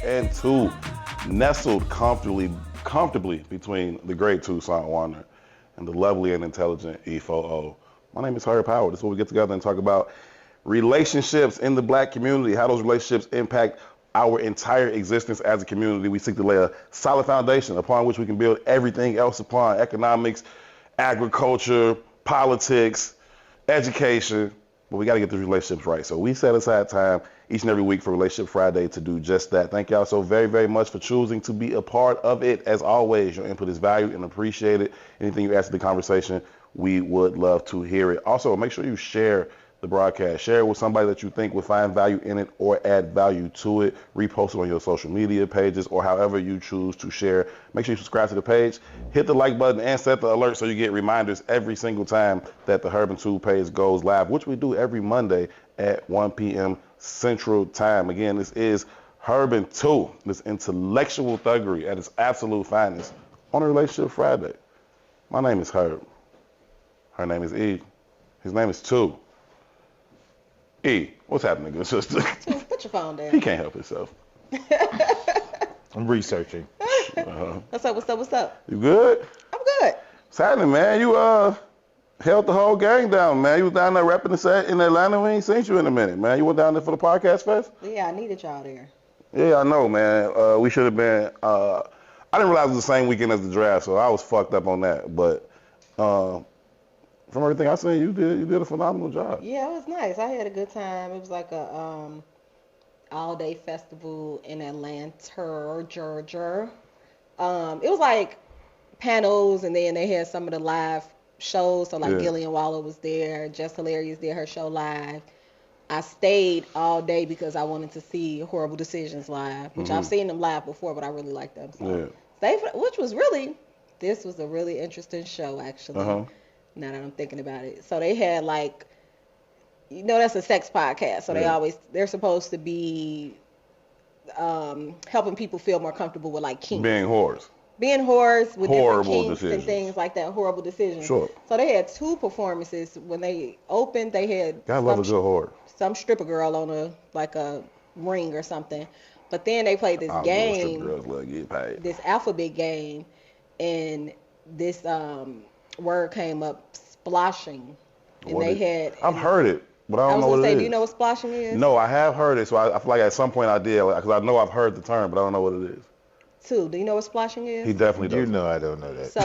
and 2, nestled comfortably between the great Tucson Warner and the lovely and intelligent E4O. My name is Herb Howard. This is where we get together and talk about relationships in the black community, how those relationships impact our entire existence as a community. We seek to lay a solid foundation upon which we can build everything else upon: economics, agriculture, politics, education. But we got to get the relationships right. So we set aside time each and every week for Relationship Friday to do just that. Thank y'all so very, very much for choosing to be a part of it. As always, your input is valued and appreciated. Anything you add to the conversation, we would love to hear it. Also, make sure you share the broadcast. Share it with somebody that you think would find value in it or add value to it. Repost it on your social media pages or however you choose to share. Make sure you subscribe to the page, hit the like button, and set the alert so you get reminders every single time that the Herb and 2 page goes live, which we do every Monday at 1 p.m. Central Time. Again, this is Herb and 2, this intellectual thuggery at its absolute finest on a Relationship Friday. My name is Herb. Her name is E. His name is 2. E, what's happening, good sister? Put your phone down. He can't help himself. I'm researching. What's up? You good? I'm good. What's happening, man? You held the whole gang down, man. You was down there repping the set in Atlanta. We ain't seen you in a minute, man. You went down there for the podcast fest? Yeah, I needed y'all there. Yeah, I know, man. We should have been. I didn't realize it was the same weekend as the draft, so I was fucked up on that. But from everything I seen, you did a phenomenal job. Yeah, it was nice. I had a good time. It was like a all-day festival in Atlanta, Georgia. It was like panels, and then they had some of the live shows. So like Gillian Waller was there, Jess Hilarious did her show live. I stayed all day because I wanted to see Horrible Decisions live, which I've seen them live before, but I really liked them. So this was a really interesting show, actually. Now that I'm thinking about it. So they had like, that's a sex podcast. So they're supposed to be helping people feel more comfortable with like kinks. Being whores with horrible different kinks decisions and things like that. Horrible decisions. Sure. So they had 2 performances. When they opened, they had I love a good whore. Some stripper girl on a ring or something. But then they played this game. Girls love get paid. This alphabet game, and this word came up, splashing, and I've heard it, but I don't know what it is. Do you know what splashing is? No, I have heard it, so I feel like at some point I did, because I know I've heard the term, but I don't know what it is. 2, do you know what splashing is? He definitely does. You know I don't know that. So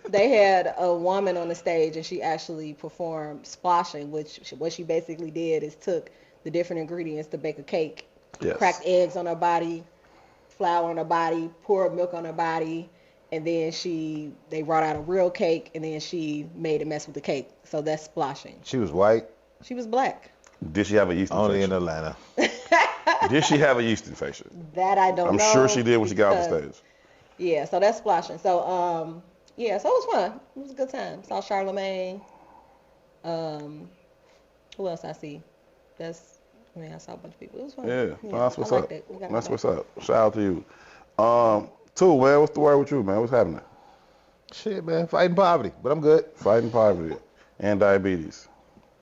they had a woman on the stage, and she actually performed splashing, what she basically did is took the different ingredients to bake a cake, cracked eggs on her body, flour on her body, poured milk on her body, and then they brought out a real cake, and then she made a mess with the cake. So that's splashing. She was white? She was black. Did she have a yeast infection? Only in Atlanta. Did she have a yeast infection? That I don't know. I'm sure she did when she got off the stage. Yeah, so that's splashing. So, so it was fun. It was a good time. Saw Charlamagne. Who else I see? I saw a bunch of people. It was fun. Yeah, that's what's up. That's what's up. Shout out to you. 2, man, what's the word with you, man? What's happening? Shit, man, fighting poverty, but I'm good. Fighting poverty and diabetes.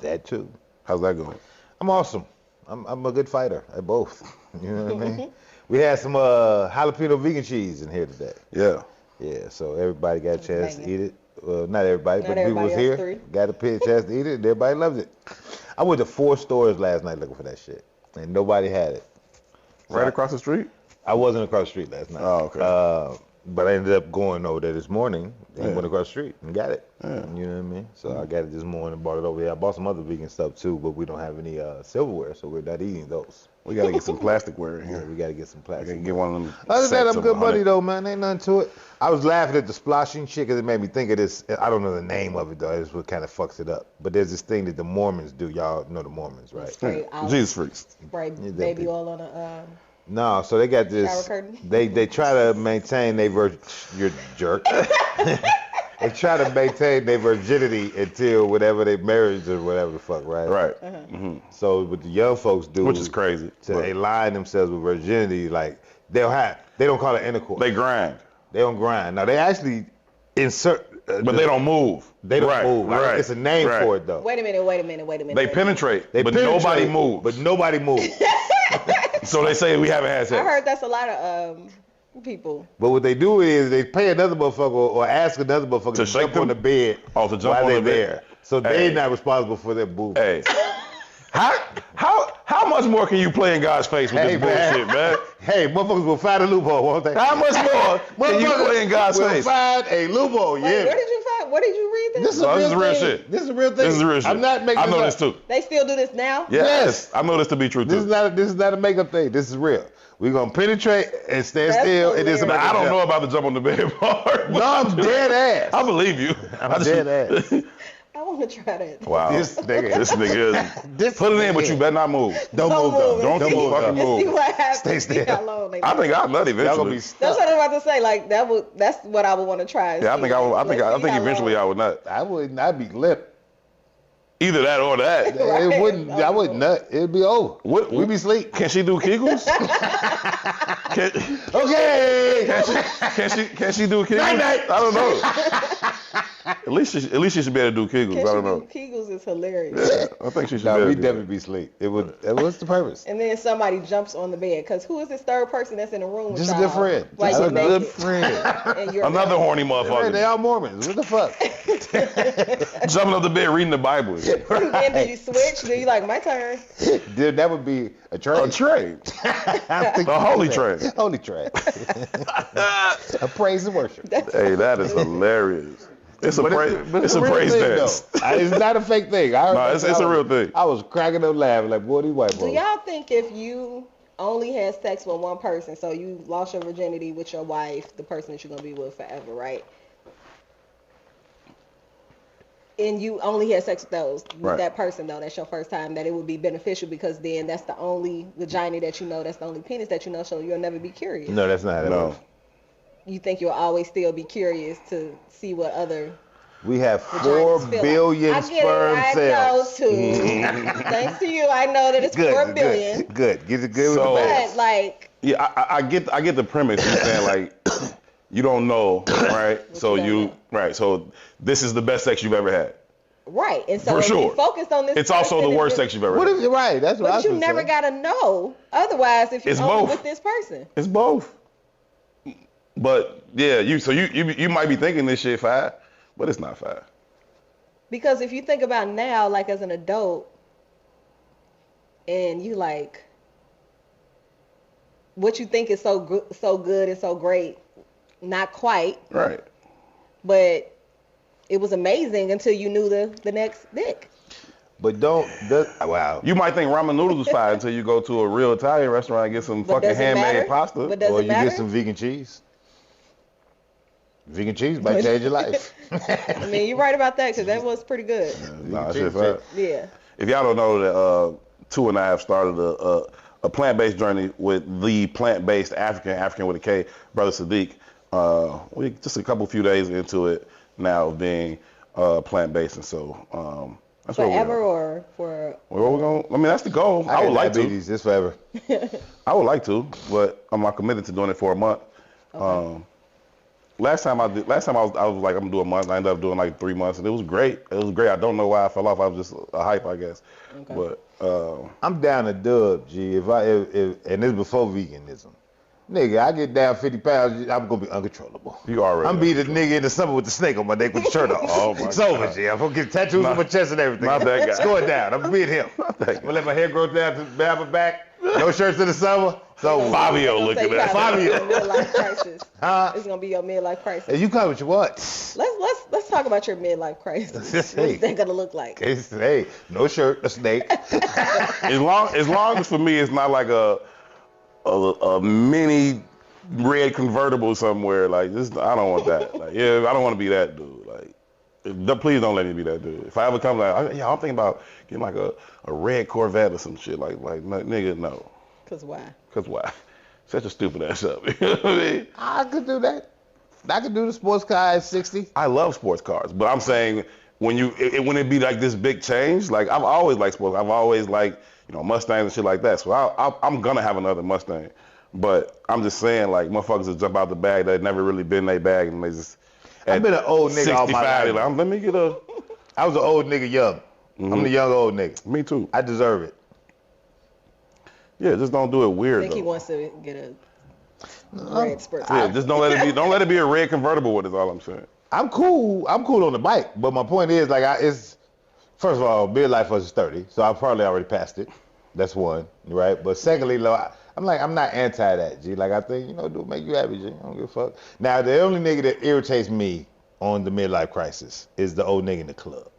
That too. How's that going? I'm awesome. I'm a good fighter at both. You know what I mean? We had some jalapeno vegan cheese in here today. Yeah. Yeah, so everybody got a chance to eat it. Well, not everybody, but people was here. 3. Got a chance to eat it, and everybody loved it. I went to 4 stores last night looking for that shit, and nobody had it. Right across the street? I wasn't across the street last night. Oh, okay. But I ended up going over there this morning and went across the street and got it. Yeah. You know what I mean? So I got it this morning and brought it over here. I bought some other vegan stuff too, but we don't have any silverware, so we're not eating those. We got to get some plasticware in here. Yeah, we got to get some plastic. Get one of them. Other than that, I'm good buddy though, man. Ain't nothing to it. I was laughing at the splashing shit because it made me think of this. I don't know the name of it though. It's what kind of fucks it up. But there's this thing that the Mormons do. Y'all know the Mormons, right? Jesus freaks. Spray baby oil on a... No, so they got this. Shower curtain? They try to maintain your jerk. They try to maintain their virginity until whatever they marriage or whatever the fuck, right? Right. So what the young folks do, which is crazy, so they line themselves with virginity. Like they don't call it intercourse. They grind. They don't grind. Now they actually insert. But they don't move. They don't move. Right. It's a name for it though. Wait a minute. They penetrate, but nobody moves. But nobody moves. So they say we haven't had sex. I heard that's a lot of people. But what they do is they pay another motherfucker or ask another motherfucker to shake jump them? on the bed Oh, to jump while on they're the bed. there. So Hey. they're not responsible for their boob. Hey, how much more can you play in God's face with Hey, this bullshit, man? Hey, motherfuckers will find a loophole, won't they? How much more can you play in God's will face? find a loophole, Wait, yeah. where did you find? Where did you read This this? is a No, real this is real thing. shit. This is a real thing. This is real shit. I'm not making I know this this up. too. They still do this now? Yes, I know this to be true This too. is not a makeup thing. This is real. We're gonna penetrate and stand That's still. And this hilarious. I don't know about the jump on the bed part. No, I'm dead ass. I believe you. I'm dead ass. I want to try that. Wow. This nigga. This nigga. This Put it in, but nigga. you better not move. Don't move though. and Don't see- you fucking and move. See what happens. Stay still. See how long they I think I'll nut Y'all gonna eventually. be That's stuck. what I'm about to say. Like that's what I would want to try. Yeah, I think I would. I think eventually I would nut. I wouldn't. I'd be limp. Either that or that. It wouldn't. I wouldn't nut. It'd be over. What- We'd be asleep. Can she do Kegels? Okay. Can she do Kegels? Night-night. I don't know. At least she should be able to do Kegels. I don't know. Kegels is hilarious. Yeah, I think she should No, be able we'd to do definitely be asleep. It would. What's the purpose? And then somebody jumps on the bed. Because who is this third person that's in the room with Just a y'all? good friend. While Just you're a good naked friend. and you're Another naked. horny Hey, motherfucker. they all Mormons. What the fuck? Jumping up the bed reading the Bible. And then you switch. Then you like, my turn. Dude, that would be a A trade. trade. I think A holy that's trade. it. Holy trade. A praise and worship. Hey, that is hilarious. It's a But it's a real praise thing, dance. though. It's not a fake thing. I heard No, that it's a I real was- thing. I was cracking up laughing like, boy, these white Do boys. y'all think if you only had sex with one person, so you lost your virginity with your wife, the person that you're going to be with forever, right? And you only had sex with Right. that person, though, that's your first time, that it would be beneficial because then that's the only vagina that you know, that's the only penis that you know, so you'll never be curious. No, that's not how that No. works. You think you'll always still be curious to see what other We have vaginas 4 feel billion like. sperm I cells. know too. Thanks to you, I know that it's 4 billion. Good. Get it good So- with the bad. But, like, Yeah, I get the premise. You're saying like you don't know, right? So you don't know. so this is the best sex you've ever had. right. And so For if sure. you focus on this It's also person, the worst it's sex you've ever What had. if you're right? That's what I But was you gonna never say. gotta know. Otherwise, if you're It's only both. with this person. It's both. But yeah, you might be thinking this shit fire, but it's not fire. Because if you think about now, like as an adult, and you like, what you think is so good and so great, not quite, Right. but it was amazing until you knew the next dick. But wow. You might think ramen noodles is fire until you go to a real Italian restaurant and get some But fucking does it handmade matter? pasta. But does Or it you matter? get some vegan cheese. Vegan cheese might change your life. I mean, you're right about that because that was pretty good. Nah, that Vegan shit fire. cheese. Yeah. If y'all don't know that, 2 and I have started a plant-based journey with the plant-based African with a K, brother Sadiq. We just a few days into it now of being plant-based, and so that's what Forever we're. or for Where we're going? I mean, that's the goal. I would like to. diabetes. It's forever. I would like to, but I'm not committed to doing it for a month. Last time I was like, I'm gonna do a month. I ended up doing like 3 months, and it was great. It was great. I don't know why I fell off. I was just a hype, I guess. Okay. But I'm down to dub, G. If and this is before veganism. Nigga, I get down 50 pounds, I'm gonna be uncontrollable. you already. I'm be the nigga in the summer with the snake on my neck with the shirt off. Oh, my it's over, God. G. I'm gonna get tattoos on my chest and everything. not that guy. It's going down. I'm being him. Not that guy. I'm gonna let my hair grow down to my back. No shirts in the summer. So Fabio It's looking gonna at say Fabio. you gotta have a midlife crisis. Huh? It's gonna be your midlife crisis. Hey, you call it what you want. Let's talk about your midlife crisis. What's that gonna look like? Hey, no shirt, a snake. As long as for me, it's not like a mini red convertible somewhere. Like this, I don't want that. Like, yeah, I don't want to be that dude. Like, please don't let me be that dude. If I ever come, like, I'm thinking about getting like a red Corvette or some shit. Like nigga, no. Cause why? Cause why? Such a stupid ass up. You know what I mean? I could do that. I could do the sports car at 60. I love sports cars, but I'm saying when it be like this big change, like I've always liked sports. I've always liked Mustangs and shit like that. So I'm gonna have another Mustang, but I'm just saying like motherfuckers that jump out the bag that never really been their bag and they just. I've been an old nigga all my 65, life. like, let me get a. I was an old nigga young. I'm the young old nigga. Me too. I deserve it. Yeah, just don't do it I weird think though. he wants to get a red sports car. Yeah, just don't let it be a red convertible. What is all I'm saying. I'm cool on the bike, but my point is like it's first of all, midlife was 30, so I probably already passed it. That's one, right? But secondly, I'm not anti that, G. Like I think do make you happy, G. I don't give a fuck. Now the only nigga that irritates me on the midlife crisis is the old nigga in the club.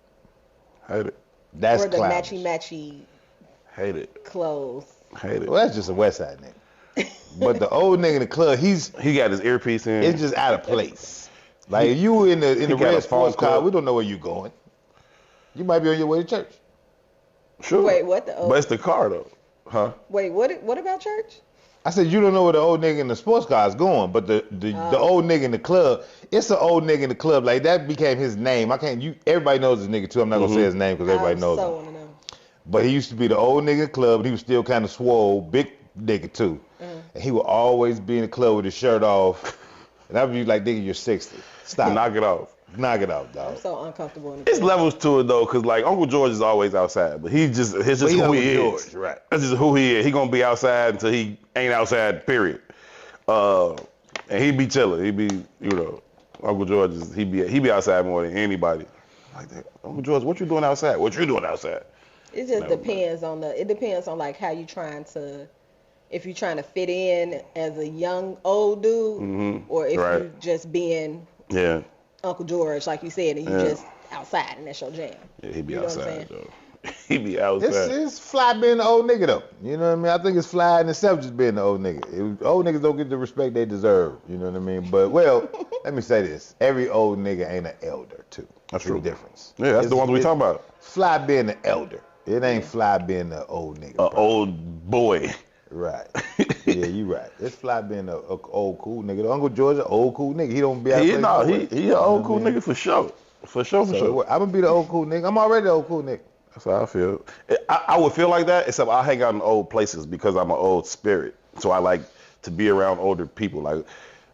Hate it. That's or the clownish. matchy Hate it. clothes. Hate it. Well, that's just a West Side nigga. But the old nigga in the club, He got his earpiece in. it's just out of place. Like if you in the got red a phone sports car, club. we don't know where you going. You might be on your way to church. Sure. Wait, what But it's the car though, huh? Wait, what about church? I said you don't know where the old nigga in the sports car is going, but the old nigga in the club, it's an old nigga in the club. Like that became his name. Everybody knows this nigga too. I'm not gonna say his name because everybody knows I him. want to know. But he used to be the old nigga in the club, and he was still kind of swole, big nigga too. And he would always be in the club with his shirt off, and I'd be like, nigga, you're 60. Stop. Knock it off. Knock it off, dog. I'm so uncomfortable in the It's club. levels to it though, cause like Uncle George is always outside, but it's just But who he Uncle is. George, right. That's just who he is. He gonna be outside until he ain't outside. Period. And he be chilling. He be Uncle George he be outside more than anybody. Like that. Uncle George, what you doing outside? What you doing outside? It just Never depends on like how you trying to, if you're trying to fit in as a young old dude, or if Right. you just being Yeah. Uncle George, like you said, and you Yeah. just outside and that's your jam. Yeah, he be You know what I'm outside saying? though. He be outside. It's fly being the old nigga though. You know what I mean? I think it's fly in itself just being the old nigga. Old niggas don't get the respect they deserve. You know what I mean? But well, let me say this: every old nigga ain't an elder too. That's the true. difference. Yeah, that's the ones we talking about. Fly being the elder. It ain't fly being the old nigga. An old boy. Right. Yeah, you right. It's fly being a old cool nigga. Uncle George, an old cool nigga. He don't be out He place no, nowhere. he an old cool nigga for sure. For sure. So I'm gonna be the old cool nigga. I'm already the old cool nigga. That's how I feel. I would feel like that, except I hang out in old places because I'm an old spirit. So I like to be around older people.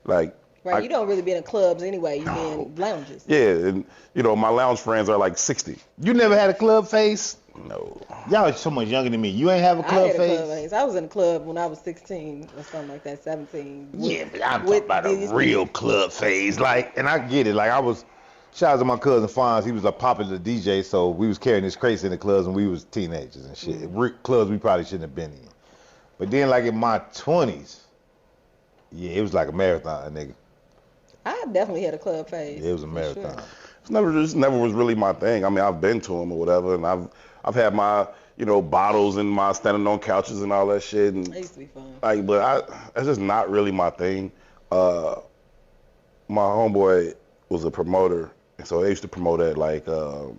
Like. Right, you don't really be in clubs anyway. You be in lounges. Yeah, and my lounge friends are like 60. You never had a club face? No. Y'all are so much younger than me. You ain't have a I club had a face? club phase. I was in a club when I was 16 or something like that, 17. Yeah, but I'm with talking about these a real club phase. Like, and I get it. Like, shout out to my cousin Fonz. He was a popular DJ, so we was carrying his crates in the clubs when we was teenagers and shit. Clubs we probably shouldn't have been in. But then, like, in my 20s, yeah, it was like a marathon, nigga. I definitely had a club phase. It was a for marathon. sure. It's never was really my thing. I mean, I've been to them or whatever, and I've had my bottles and my standing on couches and all that shit, and It used to be fun. like, but it's just not really my thing. My homeboy was a promoter, and so they used to promote at like what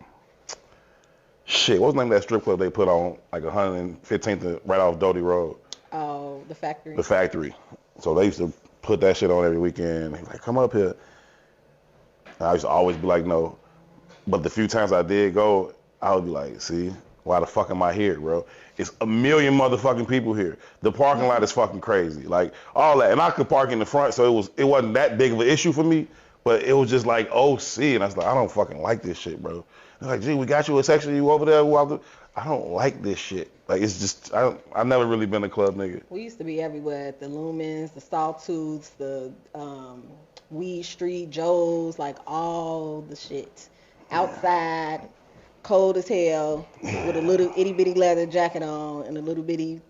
was the name of that strip club they put on like 115th right off Doty Road? Oh, the factory. The Factory. So they used to put that shit on every weekend. He's like, come up here. And I used to always be like, no. But the few times I did go, I would be like, see, why the fuck am I here, bro? It's a million motherfucking people here. The parking lot is fucking crazy. Like, all that. And I could park in the front, so it wasn't that big of an issue for me. But it was just like, OC. And I was like, I don't fucking like this shit, bro. They're like, gee, we got you a section, you over there. I don't like this shit. Like, it's just, I've never really been a club nigga. We used to be everywhere at the Lumens, the Sawtooths, the Weed Street, Joe's, like all the shit. Outside, cold as hell, with a little itty bitty leather jacket on and a little bitty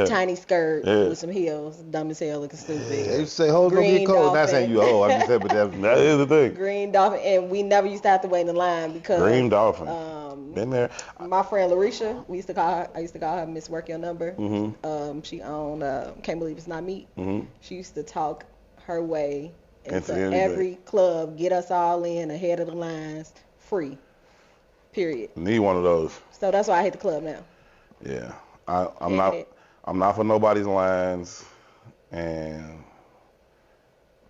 tiny skirt with some heels, dumb as hell, looking stupid. They used to say, hoes don't Green get cold. Not dolphin. saying you a hoe. I'm just saying, but That is the thing. Green Dolphin, and we never used to have to wait in the line because Green Dolphin. Been there. my friend Larisha, I used to call her Miss Work Your Number. Mm-hmm. She owned Can't Believe It's Not Me. Mm-hmm. She used to talk her way Into into anything. every club, get us all in ahead of the lines, free. Period. Need one of those. So that's why I hate the club now. Yeah. Hate it. I'm not for nobody's lines, and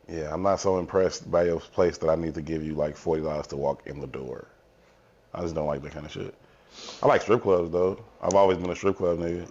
yeah, I'm not so impressed by your place that I need to give you like $40 to walk in the door. I just don't like that kind of shit. I like strip clubs though. I've always been a strip club nigga.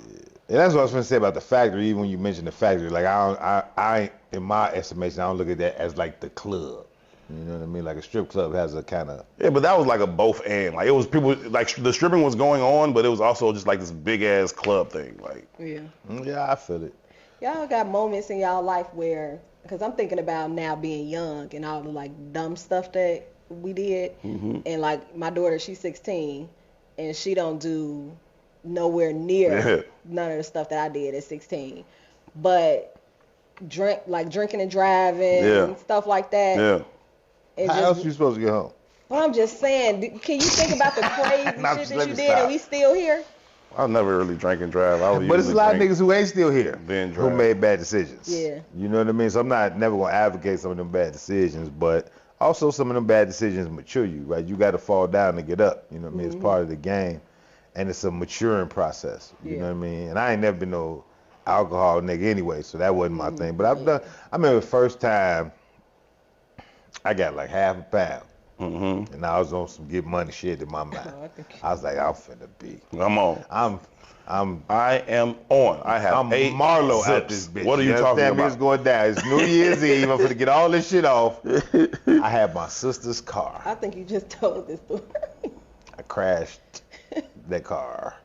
And that's what I was going to say about the factory. Even when you mentioned the factory, like I in my estimation, I don't look at that as like the club. You know what I mean? Like a strip club has a kind of. Yeah, but that was like a both and. Like it was people like the stripping was going on, but it was also just like this big ass club thing. Like Yeah, I feel it. Y'all got moments in y'all life where, because I'm thinking about now being young and all the like dumb stuff that we did, and like my daughter, she's 16, and she don't do nowhere near none of the stuff that I did at 16, but drinking and driving and stuff like that. Yeah. How else you supposed to get home? Well, I'm just saying, can you think about the crazy shit that you did and we still here? I never really drank and drive. But it's a lot of niggas who ain't still here then who made bad decisions. Yeah. You know what I mean? So I'm never going to advocate some of them bad decisions, but also some of them bad decisions mature you, right? You got to fall down to get up. You know what I mean? It's part of the game, and it's a maturing process. You know what I mean? And I ain't never been no alcohol nigga anyway, so that wasn't my thing. But I remember the first time I got like half a pound. And I was on some get money shit in my mind. I was like, I'm finna be. I'm on. I am on. I have I'm 8 Marlo zips. out this bitch. What are you talking about? It's going down. It's New Year's Eve. I'm finna get all this shit off. I had my sister's car. I think you just told this story. I crashed that car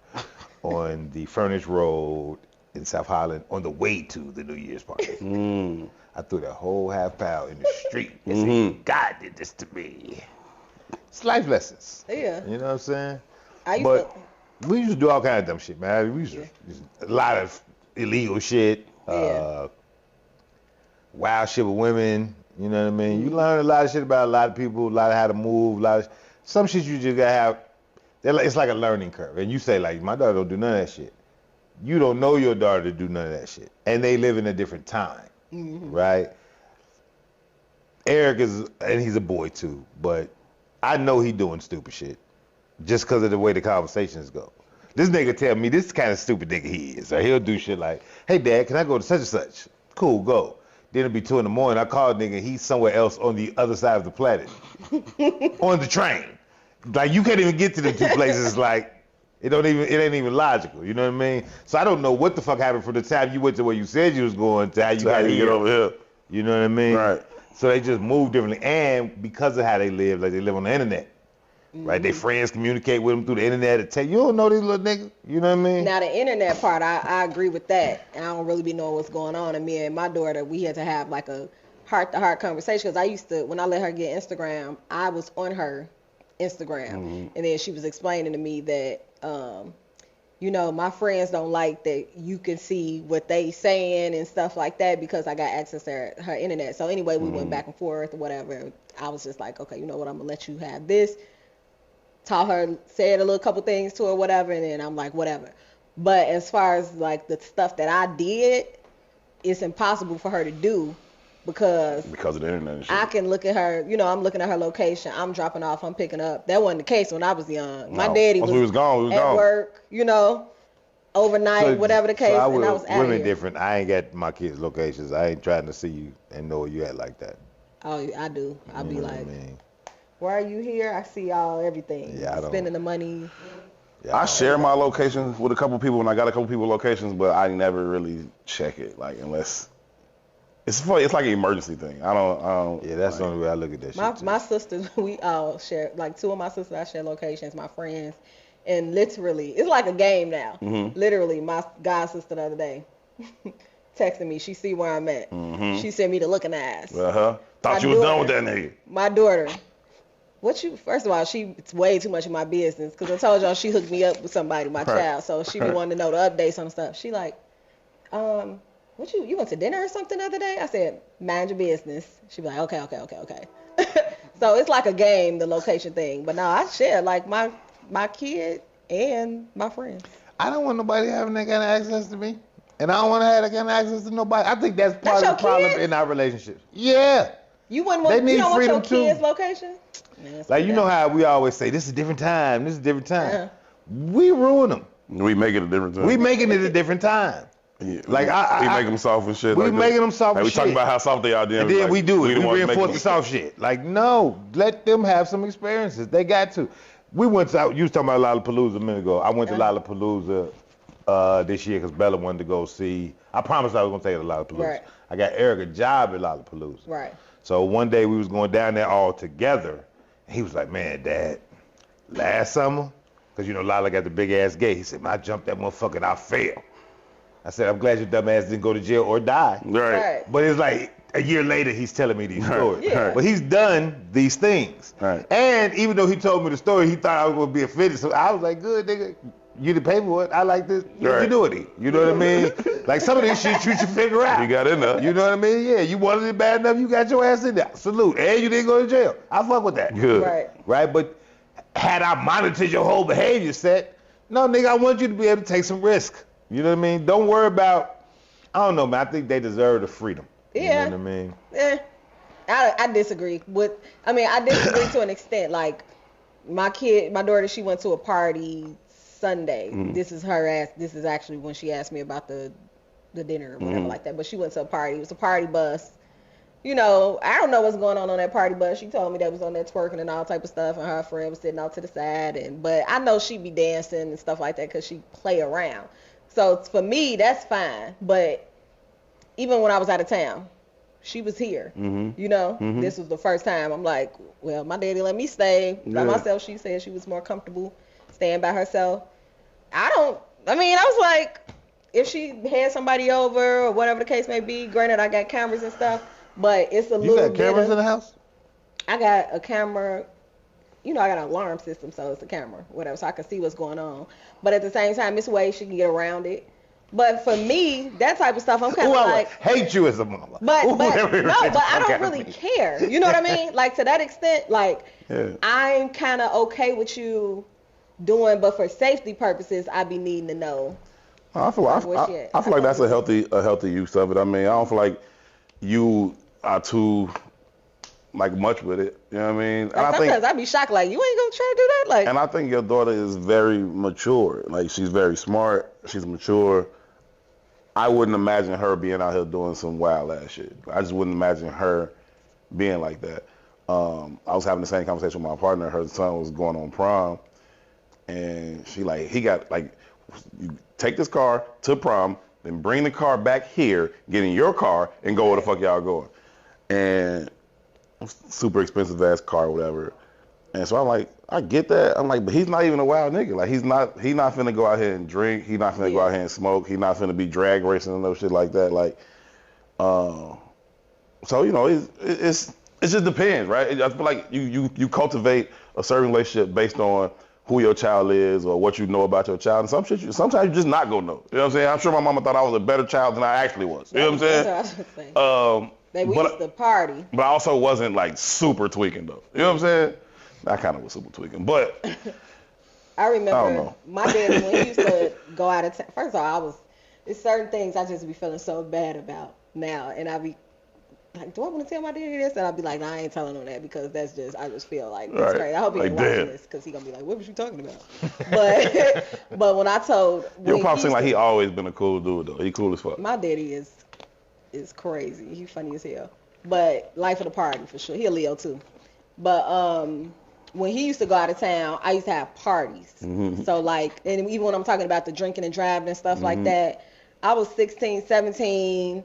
on the Furnace Road in South Highland on the way to the New Year's party. I threw that whole half pound in the street and said, God did this to me. It's life lessons. Yeah. You know what I'm saying? We used to do all kinds of dumb shit, man. We used to a lot of illegal shit, wild shit with women. You know what I mean? You learn a lot of shit about a lot of people, a lot of how to move, some shit you just gotta have. It's like a learning curve. And you say like, my daughter don't do none of that shit. You don't know your daughter to do none of that shit, and they live in a different time. Right? Eric and he's a boy too, but I know he doing stupid shit just because of the way the conversations go. This nigga tell me this kind of stupid nigga he is, or he'll do shit like, hey dad, can I go to such and such? Cool, go. Then it'll be 2 in the morning. I call nigga, he's somewhere else on the other side of the planet, on the train. Like you can't even get to the 2 places. Like it ain't even logical. You know what I mean? So I don't know what the fuck happened from the time you went to where you said you was going to how you got to get over here. You know what I mean? Right. So they just move differently, and because of how they live, like they live on the internet, right? Their friends communicate with them through the internet. And tell you don't know these little niggas. You know what I mean? Now the internet part, I agree with that, and I don't really be knowing what's going on. And me and my daughter, we had to have like a heart-to-heart conversation because I used to, when I let her get Instagram, I was on her Instagram, and then she was explaining to me that, you know, my friends don't like that you can see what they saying and stuff like that because I got access to her internet. So anyway, we went back and forth or whatever. I was just like, okay, you know what, I'm gonna let you have this. Taught her, said a little couple things to her, whatever, and then I'm like, whatever. But as far as like the stuff that I did, it's impossible for her to do because of the internet and shit. I can look at her, you know, I'm looking at her location, I'm dropping off, I'm picking up. That wasn't the case when I was young. My daddy was gone, at work, you know, overnight, whatever the case, and I was out women here. different. I ain't got my kids' locations. I ain't trying to see you and know where you at like that. Oh, I do. I'll be like, I mean? why are you here? I see y'all everything. Yeah, I don't. Spending the money. Yeah, I share my locations with a couple people, and I got a couple people locations, but I never really check it, like unless it's funny. It's like an emergency thing. I don't. Yeah, that's the only way I look at that shit. My sisters, we all share, like 2 of my sisters, I share locations, my friends, and literally, it's like a game now. Literally, my god sister the other day texted me. She see where I'm at. She sent me the looking ass. Thought you was done with that nigga. My daughter. First of all, it's way too much of my business because I told y'all she hooked me up with somebody, my child, so she be wanting to know the updates on stuff. She like, you went to dinner or something the other day? I said, mind your business. She be like, okay. So it's like a game, the location thing. But no, I share like my kid and my friends. I don't want nobody having that kind of access to me, and I don't want to have that kind of access to nobody. I think that's part of the problem in our relationship. Yeah. You wouldn't want, you don't want your kids' location? Like, you know how we always say, this is a different time, We ruin them. We make it a different time. We making it a different time. Yeah. Like we make them soft and shit. We making them soft and shit. We talk about how soft they are. And then we do it. We reinforce the soft shit. Like, no, let them have some experiences. They got to. We went to, you was talking about Lollapalooza a minute ago. I went to Lollapalooza this year because Bella wanted to go see. I promised I was going to take her to Lollapalooza. Right. I got Eric a job at Lollapalooza. Right. So one day we was going down there all together. And he was like, man, Dad, last summer, because, you know, Lala got the big ass gate. He said, man, I jumped that motherfucker and I failed. I said, I'm glad your dumb ass didn't go to jail or die. Right. But it's like a year later, he's telling me these stories. Yeah. But he's done these things. Right. And even though he told me the story, he thought I was going to be offended. So I was like, good, nigga. You didn't pay for it. I like this ingenuity. You know what I mean? Like some of this shit you should figure out. You got in there. You know what I mean? Yeah, you wanted it bad enough, you got your ass in there. Salute. And you didn't go to jail. I fuck with that. Good. Right? But had I monitored your whole behavior set, no, nigga, I want you to be able to take some risk. You know what I mean? Don't worry about, I don't know, man. I think they deserve the freedom. Yeah. You know what I mean? I disagree I disagree to an extent. Like my daughter, she went to a party Sunday. This is actually when she asked me about the dinner or whatever like that. But she went to a party. It was a party bus. You know, I don't know what's going on that party bus. She told me that was on there twerking and all type of stuff, and her friend was sitting out to the side. But I know she be dancing and stuff like that because she play around. So for me, that's fine. But even when I was out of town, she was here. You know, this was the first time. I'm like, well, my daddy let me stay by myself. She said she was more comfortable staying by herself. I was like, if she had somebody over or whatever the case may be, granted I got cameras and stuff, but it's a little bit. You got cameras in the house? I got a camera. You know, I got an alarm system, so it's a camera, whatever, so I can see what's going on. But at the same time, it's ways she can get around it. But for me, that type of stuff, I'm kind of like, hate you as a mama. But I don't really care. You know what I mean? Like to that extent, like I'm kind of okay with you doing, but for safety purposes, I be needing to know. I feel like that's a healthy use of it. I mean, I don't feel like you are too much with it. You know what I mean? Like sometimes I be shocked, like, you ain't gonna try to do that? Like, and I think your daughter is very mature. Like, she's very smart. She's mature. I wouldn't imagine her being out here doing some wild ass shit. I just wouldn't imagine her being like that. I was having the same conversation with my partner. Her son was going on prom, and he got you take this car to prom, then bring the car back here, get in your car, and go where the fuck y'all going. And super expensive ass car or whatever. And so I'm like, I get that. I'm like, but he's not even a wild nigga. Like, he's not finna go out here and drink. He's not finna go out here and smoke. He's not finna be drag racing and no shit like that. Like, so, you know, it just depends, right? I feel like you cultivate a certain relationship based on who your child is or what you know about your child. And sometimes you just not gonna know. You know what I'm saying? I'm sure my mama thought I was a better child than I actually was. You know what I'm saying? That's what I was saying. We used to party. But I also wasn't like super tweaking though. You know what I'm saying? I kind of was super tweaking, but I remember my daddy when he used to go out of town. First of all, it's certain things I just be feeling so bad about now, and I be like, do I want to tell my daddy this? And I'll be like, nah, I ain't telling him that because I just feel like it's crazy. I hope he ain't watching this because he gonna be like, what was you talking about? but when I told, your pop seemed like he always been a cool dude though. He cool as fuck. My daddy is crazy. He funny as hell. But life of the party for sure. He a Leo too. But when he used to go out of town, I used to have parties. So like, and even when I'm talking about the drinking and driving and stuff like that, I was 16, 17,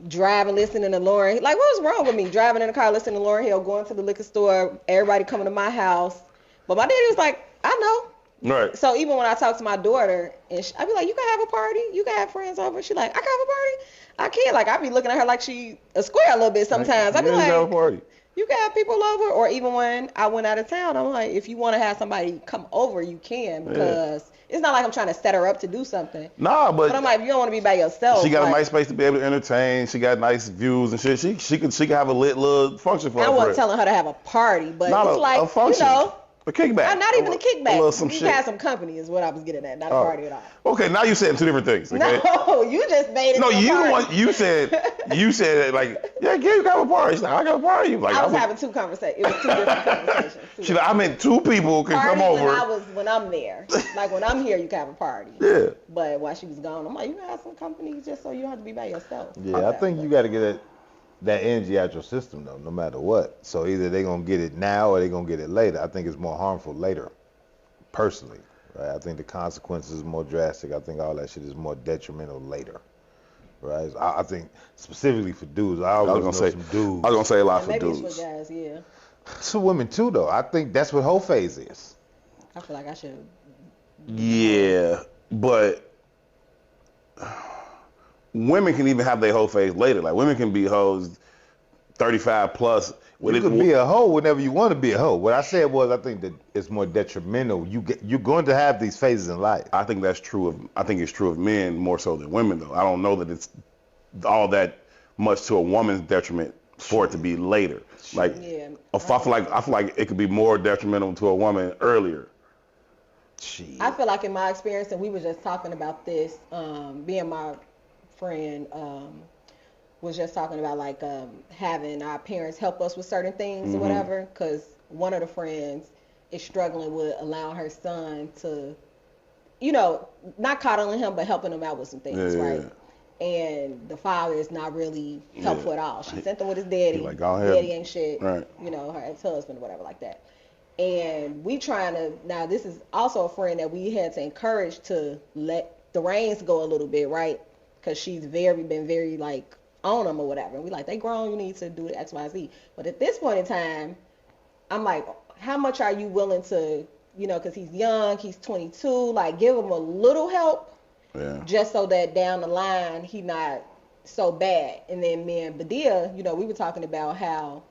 driving, listening to Lauryn. Like, what was wrong with me? Driving in the car, listening to Lauryn Hill, going to the liquor store, everybody coming to my house. But my daddy was like, I know. Right. So even when I talk to my daughter, and I'd be like, you can have a party. You can have friends over. She like, I can have a party. I can't. Like, I be looking at her like she a square a little bit sometimes. I be like, have a party. You can have people over. Or even when I went out of town, I'm like, if you want to have somebody come over, you can, because it's not like I'm trying to set her up to do something. Nah, but I'm like, if you don't want to be by yourself. She got a nice space to be able to entertain. She got nice views and shit. She could have a lit little function for her. I wasn't telling her to have a party, but not it's like, a function. You know. A kickback. Not even a kickback. You had some company is what I was getting at, not a party at all. Okay, now you said two different things. Okay? No, you just made it. No, you said like, yeah, you got a party. She's like, I got a party. Like, I was having two conversations. It was two different conversations. She's like, I meant two people can come over. When I'm there. Like when I'm here, you can have a party. Yeah. But while she was gone, I'm like, you can have some company just so you don't have to be by yourself. Yeah, I think you got to get that energy out your system though, no matter what. So either they're gonna get it now or they're gonna get it later. I think it's more harmful later, personally. Right? I think the consequences is more drastic. I think all that shit is more detrimental later. right? So I think specifically for dudes, I I always was know gonna say, some dudes. I was gonna say a lot And for maybe dudes. it's for guys, yeah. Some women too, though. I think that's what whole phase is. I feel like I should. Yeah, but women can even have their whole phase later. Like women can be hoes 35 plus. You could be a hoe whenever you want to be a hoe. What I said was, I think that it's more detrimental. You're going to have these phases in life. I think that's true of. I think it's true of men more so than women, though. I don't know that it's all that much to a woman's detriment for it to be later. Like, Yeah. I feel like it could be more detrimental to a woman earlier. I feel like in my experience, and we were just talking about this, me and my friend was just talking about like having our parents help us with certain things or whatever, because one of the friends is struggling with allowing her son to, not coddling him, but helping him out with some things, right? And the father is not really helpful at all. She sent him with his daddy. Like, go ahead. Daddy ain't shit. Right. Her ex-husband or whatever like that. And we trying to, now this is also a friend that we had to encourage to let the reins go a little bit, right? Because she's been very like on them or whatever. And we like, they grown, you need to do the X, Y, Z. But at this point in time, I'm like, how much are you willing to, because he's young, he's 22, like give him a little help. Yeah. Just so that down the line he not so bad. And then me and Badia, we were talking about how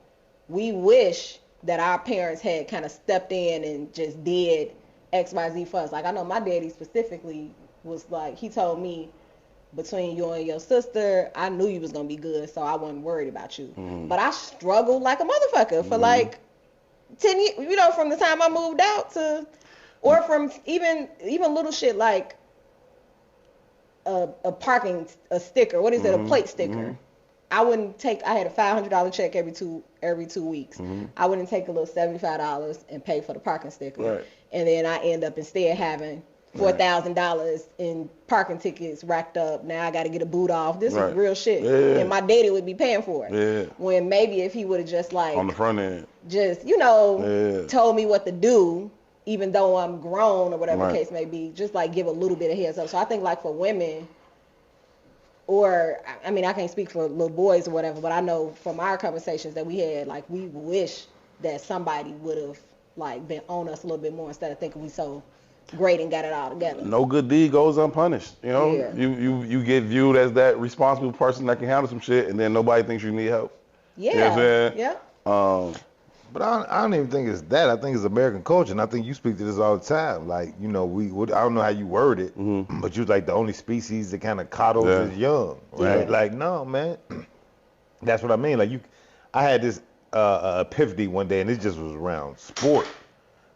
we wish that our parents had kind of stepped in and just did X, Y, Z for us. Like I know my daddy specifically was like, he told me, between you and your sister, I knew you was gonna be good, so I wasn't worried about you. But I struggled like a motherfucker for like 10 years, from the time I moved out to, or from even little shit like a sticker. What is it? A plate sticker. I had a $500 check every two weeks. I wouldn't take a little $75 and pay for the parking sticker. Right. And then I end up instead having $4,000 in parking tickets racked up. Now I got to get a boot off. This is real shit. Yeah. And my daddy would be paying for it. Yeah. When maybe if he would have just like On the front end. just, told me what to do, even though I'm grown or whatever the case may be, just like give a little bit of heads up. So I think like for women, or I mean I can't speak for little boys or whatever, but I know from our conversations that we had, like we wish that somebody would have like been on us a little bit more instead of thinking we so great and got it all together. No good deed goes unpunished. Yeah. You get viewed as that responsible person that can handle some shit, and then nobody thinks you need help. Yeah. You know what I'm saying? Yeah. But I don't even think it's that. I think it's American culture, and I think you speak to this all the time. Like, I don't know how you word it, but you're like the only species that kind of coddles is young, right? Yeah. Like, no, man. That's what I mean. Like, I had this epiphany one day, and it just was around sport,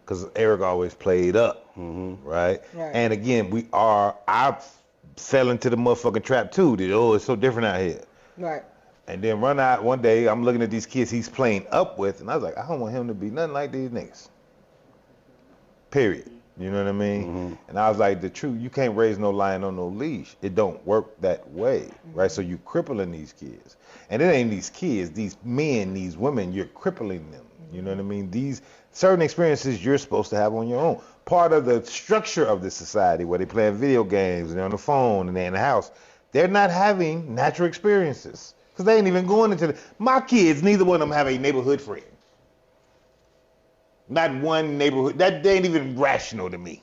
because Eric always played up, right? And again, I fell into the motherfucking trap too. It's so different out here. Right. And then one day, I'm looking at these kids he's playing up with, and I was like, I don't want him to be nothing like these niggas. Period. You know what I mean? And I was like, the truth, you can't raise no lion on no leash. It don't work that way, right? So you crippling these kids. And it ain't these kids, these men, these women, you're crippling them. You know what I mean? These certain experiences you're supposed to have on your own. Part of the structure of this society where they play video games and they're on the phone and they're in the house, they're not having natural experiences. Because they ain't even going into my kids, neither one of them have a neighborhood friend. Not one neighborhood. That ain't even rational to me.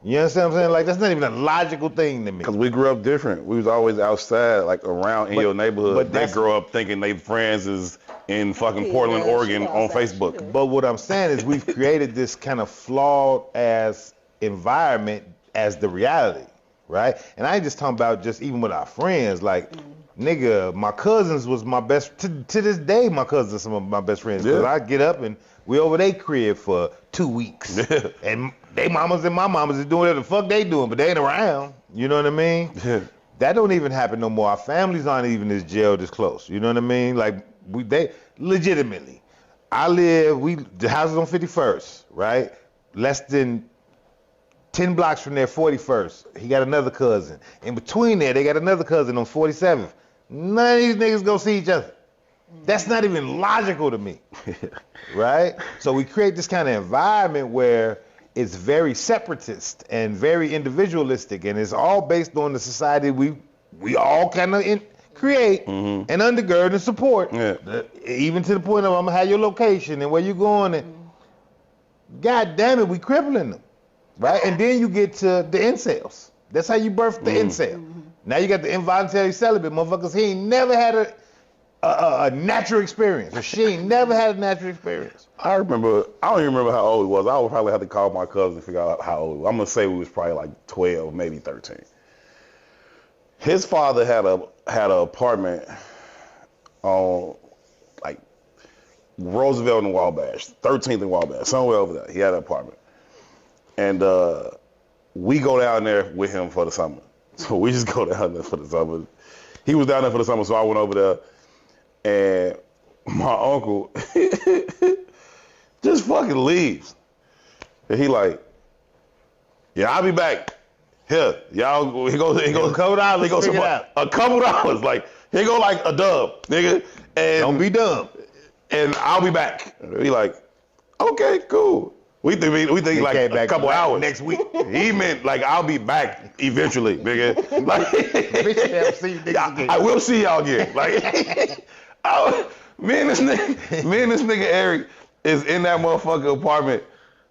You understand what I'm saying? Like, that's not even a logical thing to me. Because we grew up different. We was always outside, like around in your neighborhood. but They that's- grow up thinking they friends is in fucking Yeah, Portland, she Oregon on outside, she Facebook. do. But what I'm saying is we've created this kind of flawed ass environment as the reality, right? And I ain't just talking about just even with our friends. Like, nigga, my cousins was my best, to this day, my cousins are some of my best friends. Because Yeah. I get up and we over their crib for 2 weeks. And they mamas and my mamas is doing whatever the fuck they doing, but they ain't around. You know what I mean? That don't even happen no more. Our families aren't even as jailed as close. You know what I mean? Like, they legitimately. The house is on 51st, right? Less than 10 blocks from there, 41st. He got another cousin. In between there, they got another cousin on 47th. None of these niggas go see each other. That's not even logical to me, right? So we create this kind of environment where it's very separatist and very individualistic, and it's all based on the society we we all kind of create and undergird and support. Yeah. Even to the point of I'm gonna have your location and where you going. And God damn it, we crippling them, right? And then you get to the incels. That's how you birth the incel. Now you got the involuntary celibate motherfuckers. He ain't never had a natural experience, or she ain't never had a natural experience. I don't even remember how old he was. I would probably have to call my cousin to figure out how old he was. I'm going to say we was probably like 12, maybe 13. His father had an apartment on like Roosevelt and Wabash, 13th and Wabash, somewhere over there. He had an apartment. And we go down there with him for the summer. So we just go down there for the summer. He was down there for the summer, so I went over there. And my uncle just fucking leaves. And he like, yeah, I'll be back. Here, y'all, he goes, a couple dollars, he goes, figure it out. a couple dollars, like, here go like a dub, nigga. And Don't be dumb. And I'll be back. And he like, okay, cool. We think like a couple hours. Next week. He meant like, I'll be back eventually, nigga. Like, See you niggas again. I will see y'all again. Like, me and this nigga Eric is in that motherfucking apartment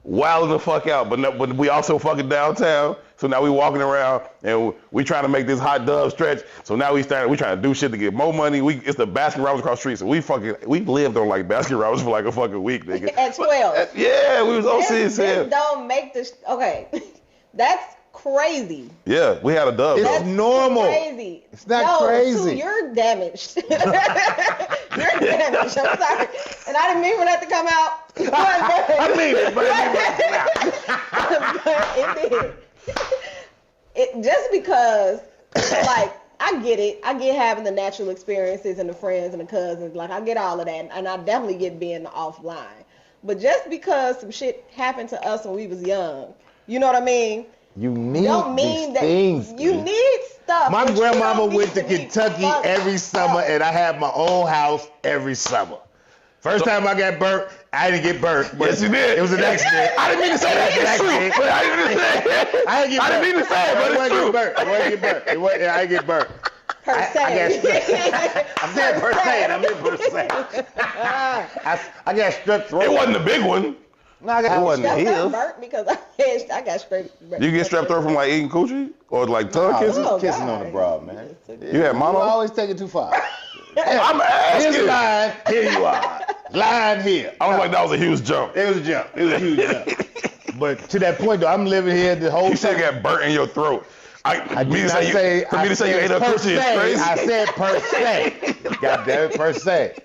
wilding the fuck out, but we also fucking downtown. So now we walking around and we trying to make this hot dub stretch. So now we trying to do shit to get more money. It's the Baskin Robbins across the street. So we lived on like Baskin Robbins for like a fucking week, nigga. At 12. Yeah, we was OC as hell. This don't make this, okay, that's crazy. Yeah, we had a dub. It's though. normal. Crazy. It's not crazy. Too, you're damaged. You're damaged. I'm sorry. And I didn't mean for that to come out. I mean it, but it did. It just because, like, I get it. I get having the natural experiences and the friends and the cousins. Like, I get all of that. And I definitely get being offline. But just because some shit happened to us when we was young, you know what I mean? you need Don't mean these that things. you man. need stuff. My but you grandmama don't went need to be Kentucky fucked every summer, up. and I had my own house every summer. First time I got burnt, I didn't get burnt. But Yes, you did. It was an accident. I didn't mean to say that. It's true. But I didn't mean to say it. I didn't mean to say it, but it's true. I wasn't get burnt. I didn't get burnt. Per se. I said per se, and I meant per se. I got strep throat. It wasn't a big one. No, I got It wasn't That's his. not burnt because I got straight. You get strep throat from like eating coochie or like tongue Oh, kisses? Oh, kissing God. on the broad, man. You had You mono? always take it too far. I'm Here's a asking. line, here you are. Line here. I was like, that was a huge jump. It was a jump. It was a huge jump. But to that point, though, I'm living here the whole You said time. you got burnt in your throat. I me did to not say, for me to say you ate up per coochie is se. crazy. I said per se. God damn it, per se.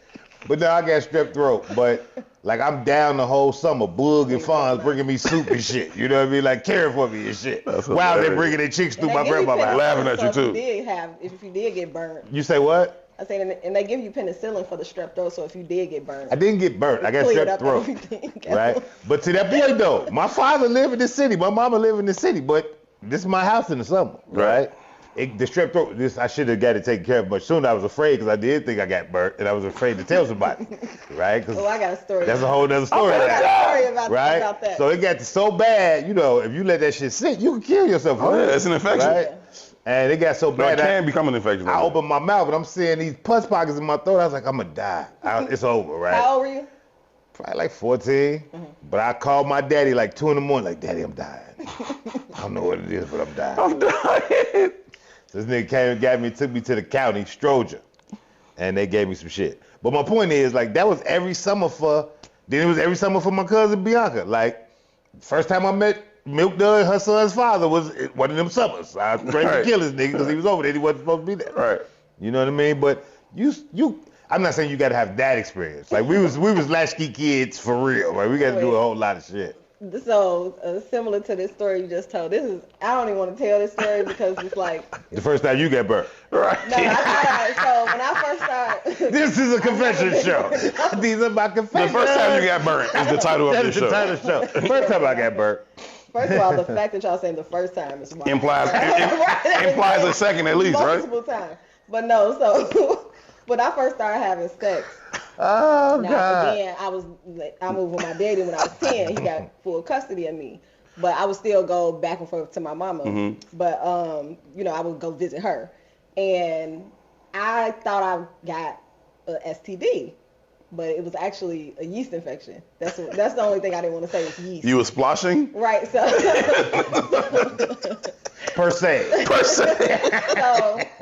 But no, I got strep throat. But like I'm down the whole summer. Boog and Fonz bringing me soup and shit. You know what I mean? Like caring for me and shit. That's While they hilarious. bringing their chicks through And my they give you grandma's house. Laughing at you, penicillin, so too. if you did get burned. You say what? I said, and they give you penicillin for the strep throat, so if you did get burned. I didn't get burnt. I got cleared strep up throat. everything. Right? But to that point though, my father lived in the city. My mama lived in the city. But this is my house in the summer. Right? The strep throat, I should have got it taken care of much sooner. I was afraid because I did think I got burnt, and I was afraid to tell somebody. Right? Oh, I got a story. That's a whole other story. I got a story about Right? that. So it got so bad, you know, if you let that shit sit, you can kill yourself. Oh, yeah, it's an infection. Right? And it got so No, bad. it can become an infection. I opened my mouth and I'm seeing these pus pockets in my throat. I was like, I'm gonna die. It's over, right? How old were you? Probably like 14. But I called my daddy like 2 in the morning, like, Daddy, I'm dying. I don't know what it is, but I'm dying. I'm dying. So this nigga came and got me, took me to the county, Stroger, and they gave me some shit. But my point is, like, that was every summer then it was every summer for my cousin Bianca. Like, first time I met Milk Dud, her son's father, was one of them summers. I was ready to kill this nigga because he was over there. He wasn't supposed to be there. Right. You know what I mean? But I'm not saying you got to have that experience. Like, we was latchkey kids for real. Right? We got to do a whole lot of shit. So, similar to this story you just told, I don't even want to tell this story because it's like. The first time you got burnt. Right. No, so when I first started. This is a confession show. These are my confessions. The first time you got burnt is the title of this That's the show. title of the show. First time I got burnt. First of all, the fact that y'all saying the first time is wild. Implies a second at least, right? Multiple times. But no, so when I first started having sex, Oh, now God. again, I moved with my daddy when I was 10. He got full custody of me. But I would still go back and forth to my mama. Mm-hmm. But, I would go visit her. and I thought I got a STD, but it was actually a yeast infection. That's the only thing I didn't want to say was yeast. You was splashing? Right, so Per se. so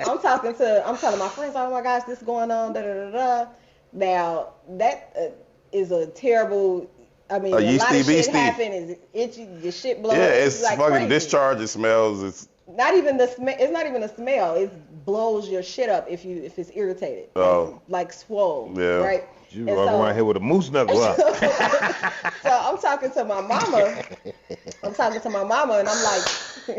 I'm telling my friends, oh my gosh, this is going on, da da da da. Now that is a terrible. I mean, a lot of shit happen. Is itchy, your shit blows. Yeah, it's like fucking crazy. discharge. It smells. It's not even the smell. It's not even a smell. It blows your shit up if it's irritated. Oh, like swole. Yeah. Right. You walk around here with a moose knuckle up. So I'm talking to my mama. And I'm like,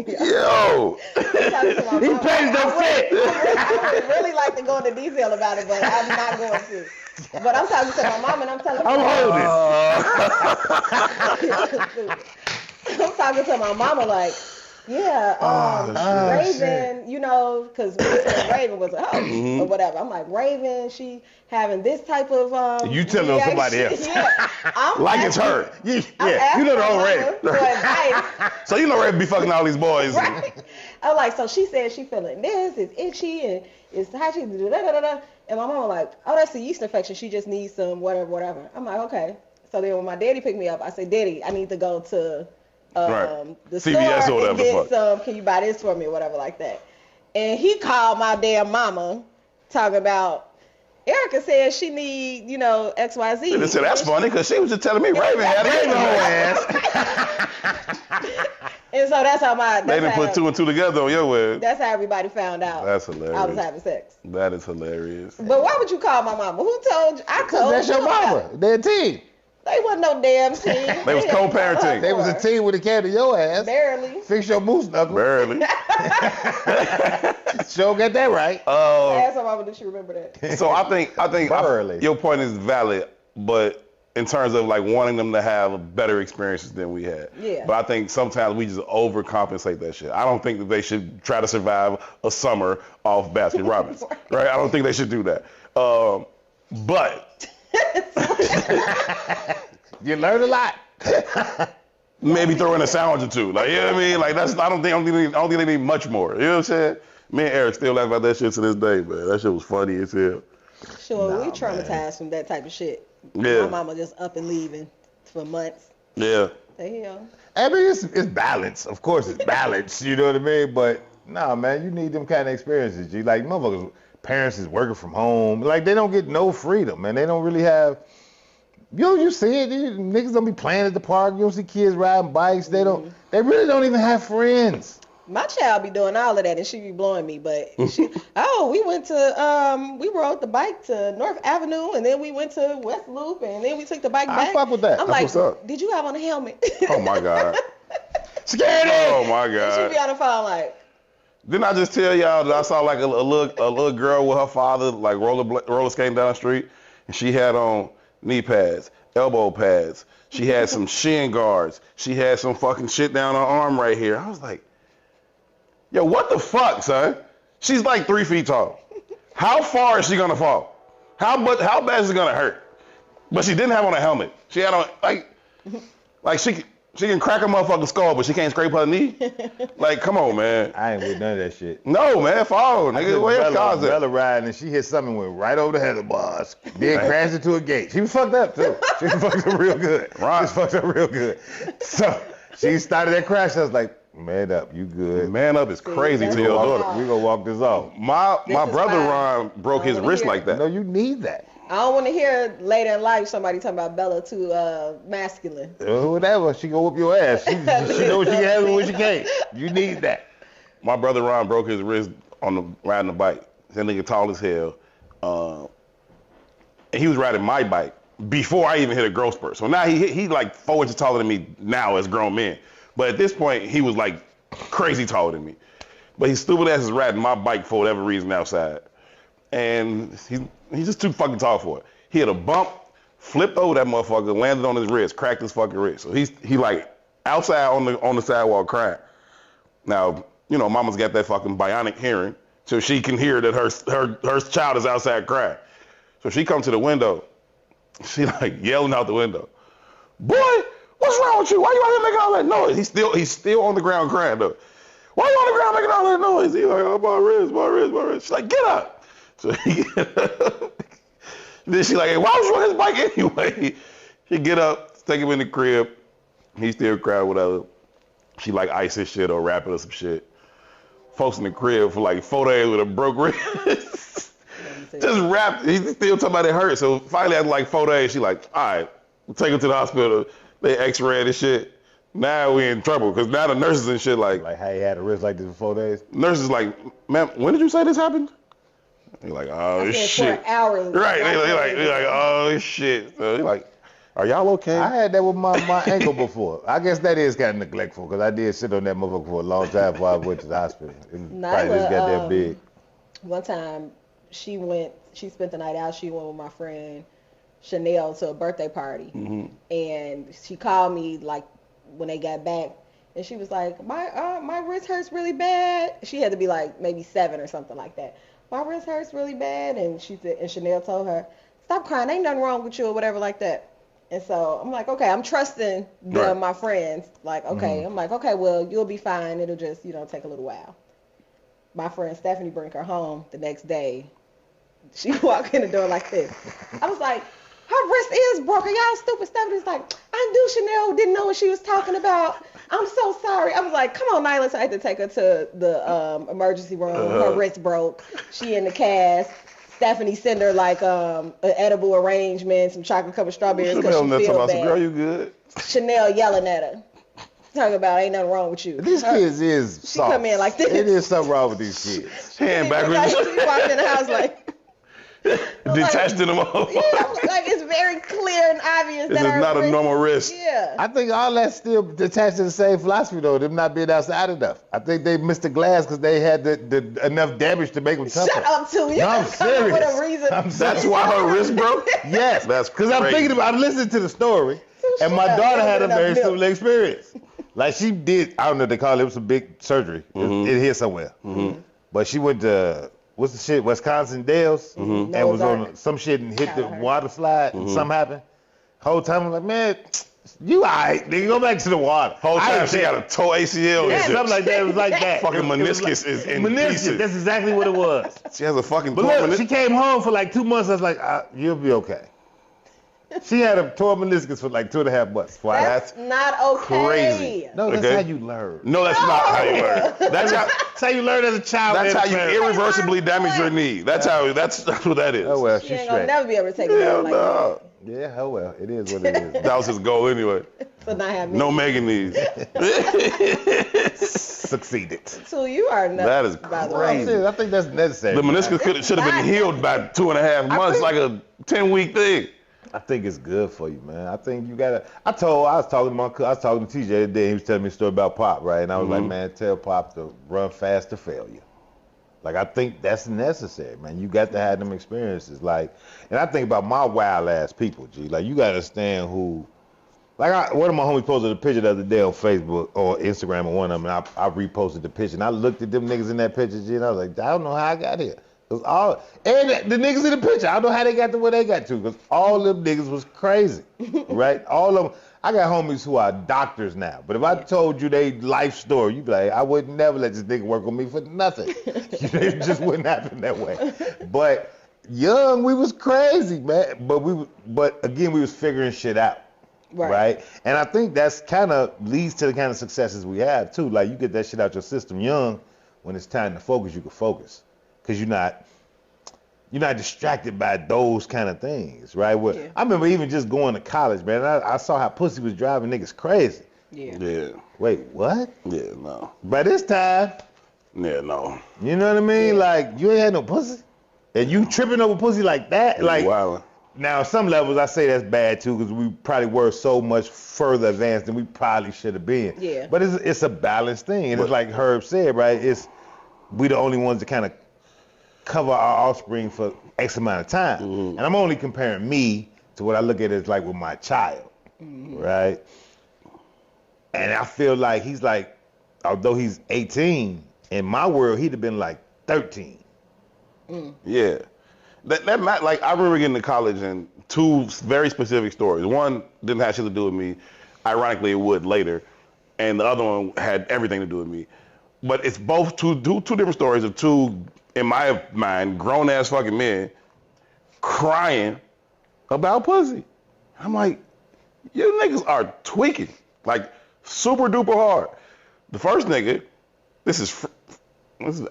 yo. I'm talking to my He mama. pays no fit. I would really like to go into detail about it, but I'm not going to. But I'm talking to my mom and I'm telling her. I'm holding. I'm talking to my mama like, yeah, Raven, you know, because Raven was at home or whatever. I'm like, Raven, she having this type of you telling somebody else. Yeah, like it's her. You know the old Raven. So you know Raven be fucking all these boys. Right? I'm like, so she said she feeling this, it's itchy, and it's how she da da da da. And my mom was like, oh, that's a yeast infection. She just needs some whatever. I'm like, okay. So then when my daddy picked me up, I said, Daddy, I need to go to the CVS store or and get some. Can you buy this for me or whatever like that? And he called my damn mama talking about, Erica said she need, you know, XYZ. And I said, that's funny because she was just telling me Raven had it in her ass. And so that's how they didn't put two and two together on your ass. That's how everybody found out. That's hilarious. I was having sex. That is hilarious. But why would you call my mama? Who told you? I told that's your mama. They're a team. They wasn't no damn team. They was co-parenting. They was a team with a cat to your ass. Barely. Fix your moose knuckle. Barely. Sure get that right. Ask her mama, did she remember that? So I think your point is valid, but in terms of like wanting them to have better experiences than we had. Yeah. But I think sometimes we just overcompensate that shit. I don't think that they should try to survive a summer off Baskin Robbins. Right? I don't think they should do that. But you learn a lot. Maybe throw in a sandwich or two. Like, you know what I mean? Like I don't think they need much more. You know what I'm saying? Me and Eric still laugh about that shit to this day, man. That shit was funny as hell. Sure, we traumatized from that type of shit. Yeah. My mama just up and leaving for months. Yeah. The hell? I mean, it's balance. Of course, it's balance. You know what I mean? But nah, man, you need them kind of experiences. G. Like motherfuckers, parents is working from home. Like they don't get no freedom, man. They don't really have. You see it. These niggas don't be playing at the park. You don't see kids riding bikes. They don't. They really don't even have friends. My child be doing all of that and she be blowing me, but we went to, we rode the bike to North Avenue and then we went to West Loop and then we took the bike back. I fuck with that. I'm That's like, did you have on a helmet? Oh my God. Scared Oh my God. She be on the phone like. Didn't I just tell y'all that I saw like a little girl with her father like roller skating down the street and she had on knee pads, elbow pads. She had some shin guards. She had some fucking shit down her arm right here. I was like, yo, what the fuck, son? She's like 3 feet tall. How far is she gonna fall? How bad is it gonna hurt? But she didn't have on a helmet. She had on like she can crack a motherfucking skull, but she can't scrape her knee. Like, come on, man. I ain't with none of that shit. No, man, fall, nigga. Where your cars at? Bella riding and she hit something and went right over the handlebars. Then crashed into a gate. She was fucked up too. She was fucked up real good. Right. She was fucked up real good. So she started that crash. I was like, man up, you good. Man up is crazy to your daughter. We gonna walk this off. My brother Ron broke his wrist like that. No, you need that. I don't want to hear later in life somebody talking about Bella too masculine. Whatever, she gonna whoop your ass. She know what she can have and what she can't. You need that. My brother Ron broke his wrist on riding the bike. That nigga tall as hell. And he was riding my bike before I even hit a growth spurt. So now he like 4 inches taller than me now as grown men. But at this point, he was like crazy taller than me. But his stupid ass is riding my bike for whatever reason outside. And he's just too fucking tall for it. He hit a bump, flipped over that motherfucker, landed on his wrist, cracked his fucking wrist. So he like outside on the sidewalk crying. Now, you know, mama's got that fucking bionic hearing, so she can hear that her child is outside crying. So she comes to the window. She like yelling out the window, "Boy, what's wrong with you? Why you out here making all that noise?" He's still on the ground crying though. why you on the ground making all that noise? He's like, oh, my wrist. She's like, get up. So he get up. Then she like, hey, why was you on his bike anyway? She get up, take him in the crib. He still crying, whatever. She like ice his shit or wrap it or some shit. Folks in the crib for like 4 days with a broke wrist. Just wrapped. He's still talking about it hurt. So finally after like 4 days, she like, all right, we'll take him to the hospital. They x-rayed and shit. Now we in trouble because now the nurses and shit like how he had a wrist like this for 4 days. Nurses like, ma'am, when did you say this happened? They like, oh shit. 4 hours. Right. They like, oh shit. So he like, are y'all okay? I had that with my ankle before. I guess that is kind of neglectful because I did sit on that motherfucker for a long time before I went to the hospital. It probably just got that big. One time she spent the night out. She went with my friend Chanel to a birthday party. Mm-hmm. And she called me like when they got back. And she was like, my wrist hurts really bad. She had to be like maybe 7 or something like that. My wrist hurts really bad. And Chanel told her, stop crying. Ain't nothing wrong with you or whatever like that. And so I'm like, okay, I'm trusting them, right. my friends. Like, okay, Mm-hmm. I'm like, okay, well, you'll be fine. It'll just, take a little while. My friend Stephanie bring her home the next day. She walked in the door like this. I was like, her wrist is broken. Y'all stupid. Stephanie's like, I knew Chanel didn't know what she was talking about. I'm so sorry. I was like, come on, Nyla. So I had to take her to the emergency room. Her wrist broke. She in the cast. Stephanie send her like an edible arrangement, some chocolate covered strawberries because she feel bad. Girl, you good? Chanel yelling at her, talking about ain't nothing wrong with you. These kids is She soft. come in like this. It is something wrong with these kids. Hand backwards. She walked in the house like detaching them all. Yeah, I was like it's very clear and obvious This that is her not a wrist, normal wrist. Yeah. I think all that's still attached to the same philosophy, though, them not being outside enough. I think they missed the glass because they had the enough damage to make them tougher. Shut up, too. You No, I'm come up with serious. a reason. That's why her wrist broke? Yes, That's because I'm crazy. thinking about. I'm listening to the story, So and my shut up. daughter You had a don't very enough similar experience. Like she did, I don't know what they call it. It was a big surgery. It here somewhere, but she went to what's the shit, Wisconsin Dells, and was on some shit and hit the water slide, and something happened. Whole time I'm like, man, you alright? Nigga, go back to the water. Whole time she got a toe ACL. Yeah, and shit. something like that. It was like that. Fucking It was meniscus is in pieces. That's exactly what it was. She has a fucking But torn look, she meniscus. came home for like 2 months. I was like, you'll be okay. She had a torn meniscus for like 2.5 months. That's not okay. crazy. No, that's Okay. how you learn. No, that's not how you learn. That's how you learn as a child. That's and how a you parent. irreversibly damage your knee. That's what that is. Oh well, She she's ain't gonna straight. never be able to take it Hell down like that. no. Yeah, oh well, it is what it is. That was his goal anyway. So not have No Megan knees. Succeeded. So you are nuts. That is by the crazy. way. I think that's necessary. The meniscus should have been healed by 2.5 months, like a 10-week thing. I think it's good for you, man. I think you gotta. I was talking to TJ today. He was telling me a story about Pop, right? And I was like, man, tell Pop to run fast to failure. Like I think that's necessary, man. You got to have them experiences. Like, and I think about my wild ass people, G. Like you gotta understand who. Like one of my homies posted a picture the other day on Facebook or Instagram, or one of them, and I reposted the picture, and I looked at them niggas in that picture, G, and I was like, I don't know how I got here. And the niggas in the picture, I don't know how they got to where they got to, because all them niggas was crazy, right? All of them. I got homies who are doctors now, but if I told you their life story, you'd be like, I would never let this nigga work on me for nothing. It just wouldn't happen that way. But young, we was crazy, man. But again, we was figuring shit out. Right. And I think that's kind of leads to the kind of successes we have too. Like you get that shit out your system young. When it's time to focus, you can focus, because you're not distracted by those kind of things, right? Well, I remember even just going to college, man. I saw how pussy was driving niggas crazy. Yeah. Wait, what? Yeah, no. By this time, Yeah, no. you know what I mean? Like you ain't had no pussy, and you tripping over pussy like that, like. Wow. Now, on some levels, I say that's bad too, because we probably were so much further advanced than we probably should have been. Yeah. But it's a balanced thing, and it's like Herb said, right? We the only ones that kind of cover our offspring for X amount of time, and I'm only comparing me to what I look at as like with my child, right? And I feel like he's like, although he's 18, in my world he'd have been like 13. Yeah. Like I remember getting to college and 2 very specific stories. One didn't have shit to do with me. Ironically, it would later. And the other one had everything to do with me. but it's both two different stories of two, in my mind, grown ass fucking men crying about pussy. I'm like, you niggas are tweaking, like super duper hard. The first nigga, this is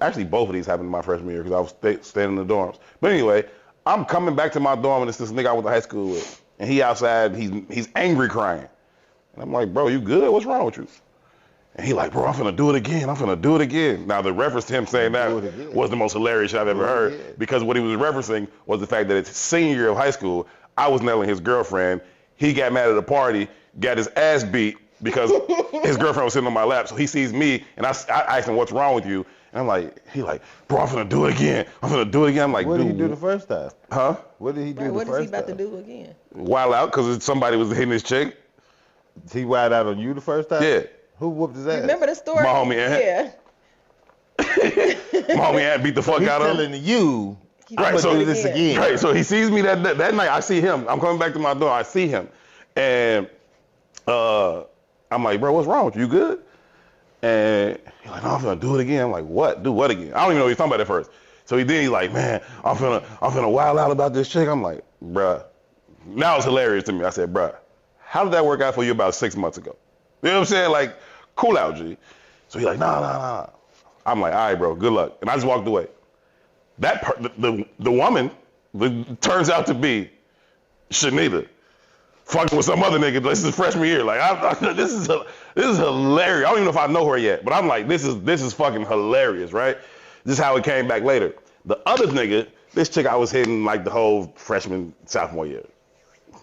actually both of these happened in my freshman year because I was staying in the dorms. But anyway, I'm coming back to my dorm and it's this nigga I went to high school with, and he outside, he's angry crying, and I'm like, bro, you good? What's wrong with you? And he like, bro, I'm finna do it again. I'm finna do it again. Now, the reference to him saying that was the most hilarious shit I've ever heard, because what he was referencing was the fact that it's senior year of high school, I was nailing his girlfriend. He got mad at a party, got his ass beat because his girlfriend was sitting on my lap. So he sees me, and I asked him, what's wrong with you? And I'm like, he like, bro, I'm finna do it again. I'm finna do it again. I'm like, what did he do the first time? Huh? What did he do the first time? What is he about to do again? Wild out because somebody was hitting his chick. He wild out on you the first time? Yeah. Who whooped his ass? Remember the story? My homie Ant. Yeah. My homie Ant beat the fuck out of him. telling you, Right, so do this again. Right, so he sees me that night. I see him. I'm coming back to my door. I see him, and I'm like, bro, what's wrong with you? You good? And he's like, no, I'm gonna do it again. I'm like, what? Do what again? I don't even know what he's talking about at first. So he's like, man, I'm finna wild out about this chick. I'm like, bruh. Now it's hilarious to me. I said, bruh, how did that work out for you about 6 months ago? You know what I'm saying? Like, cool out, G. So he's like, nah. I'm like, all right, bro, good luck. And I just walked away. The woman turns out to be Shanita, fucking with some other nigga. This is freshman year. Like, this is hilarious. I don't even know if I know her yet, but I'm like, this is fucking hilarious, right? This is how it came back later. The other nigga, this chick I was hitting like the whole freshman, sophomore year.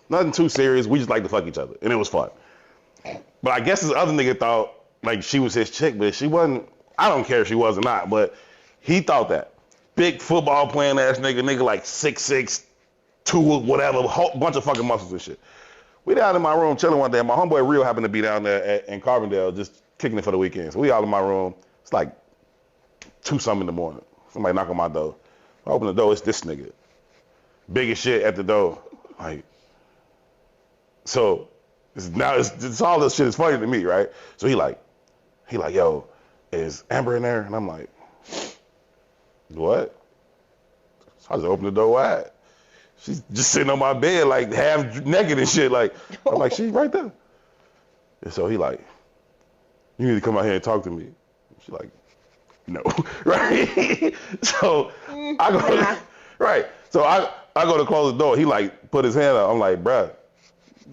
Nothing too serious. We just like to fuck each other, and it was fun. But I guess this other nigga thought like she was his chick, but she wasn't. I don't care if she was or not, but he thought that. Big football playing ass nigga like 6'6", 2 whatever, whole bunch of fucking muscles and shit. We down in my room chilling one day. My homeboy Rio happened to be down there in Carbondale just kicking it for the weekend. So we all in my room. It's like 2-something in the morning. Somebody knock on my door. I open the door. It's this nigga. Big as shit at the door. Like, so it's all this shit is funny to me, right? So he like, yo, is Amber in there? And I'm like, what? So I just opened the door wide. She's just sitting on my bed, like half naked and shit. Like, I'm like, she's right there. And so he like, you need to come out here and talk to me. She's like, no, right? So I go, right. So I go to close the door. He like put his hand up. I'm like, bruh,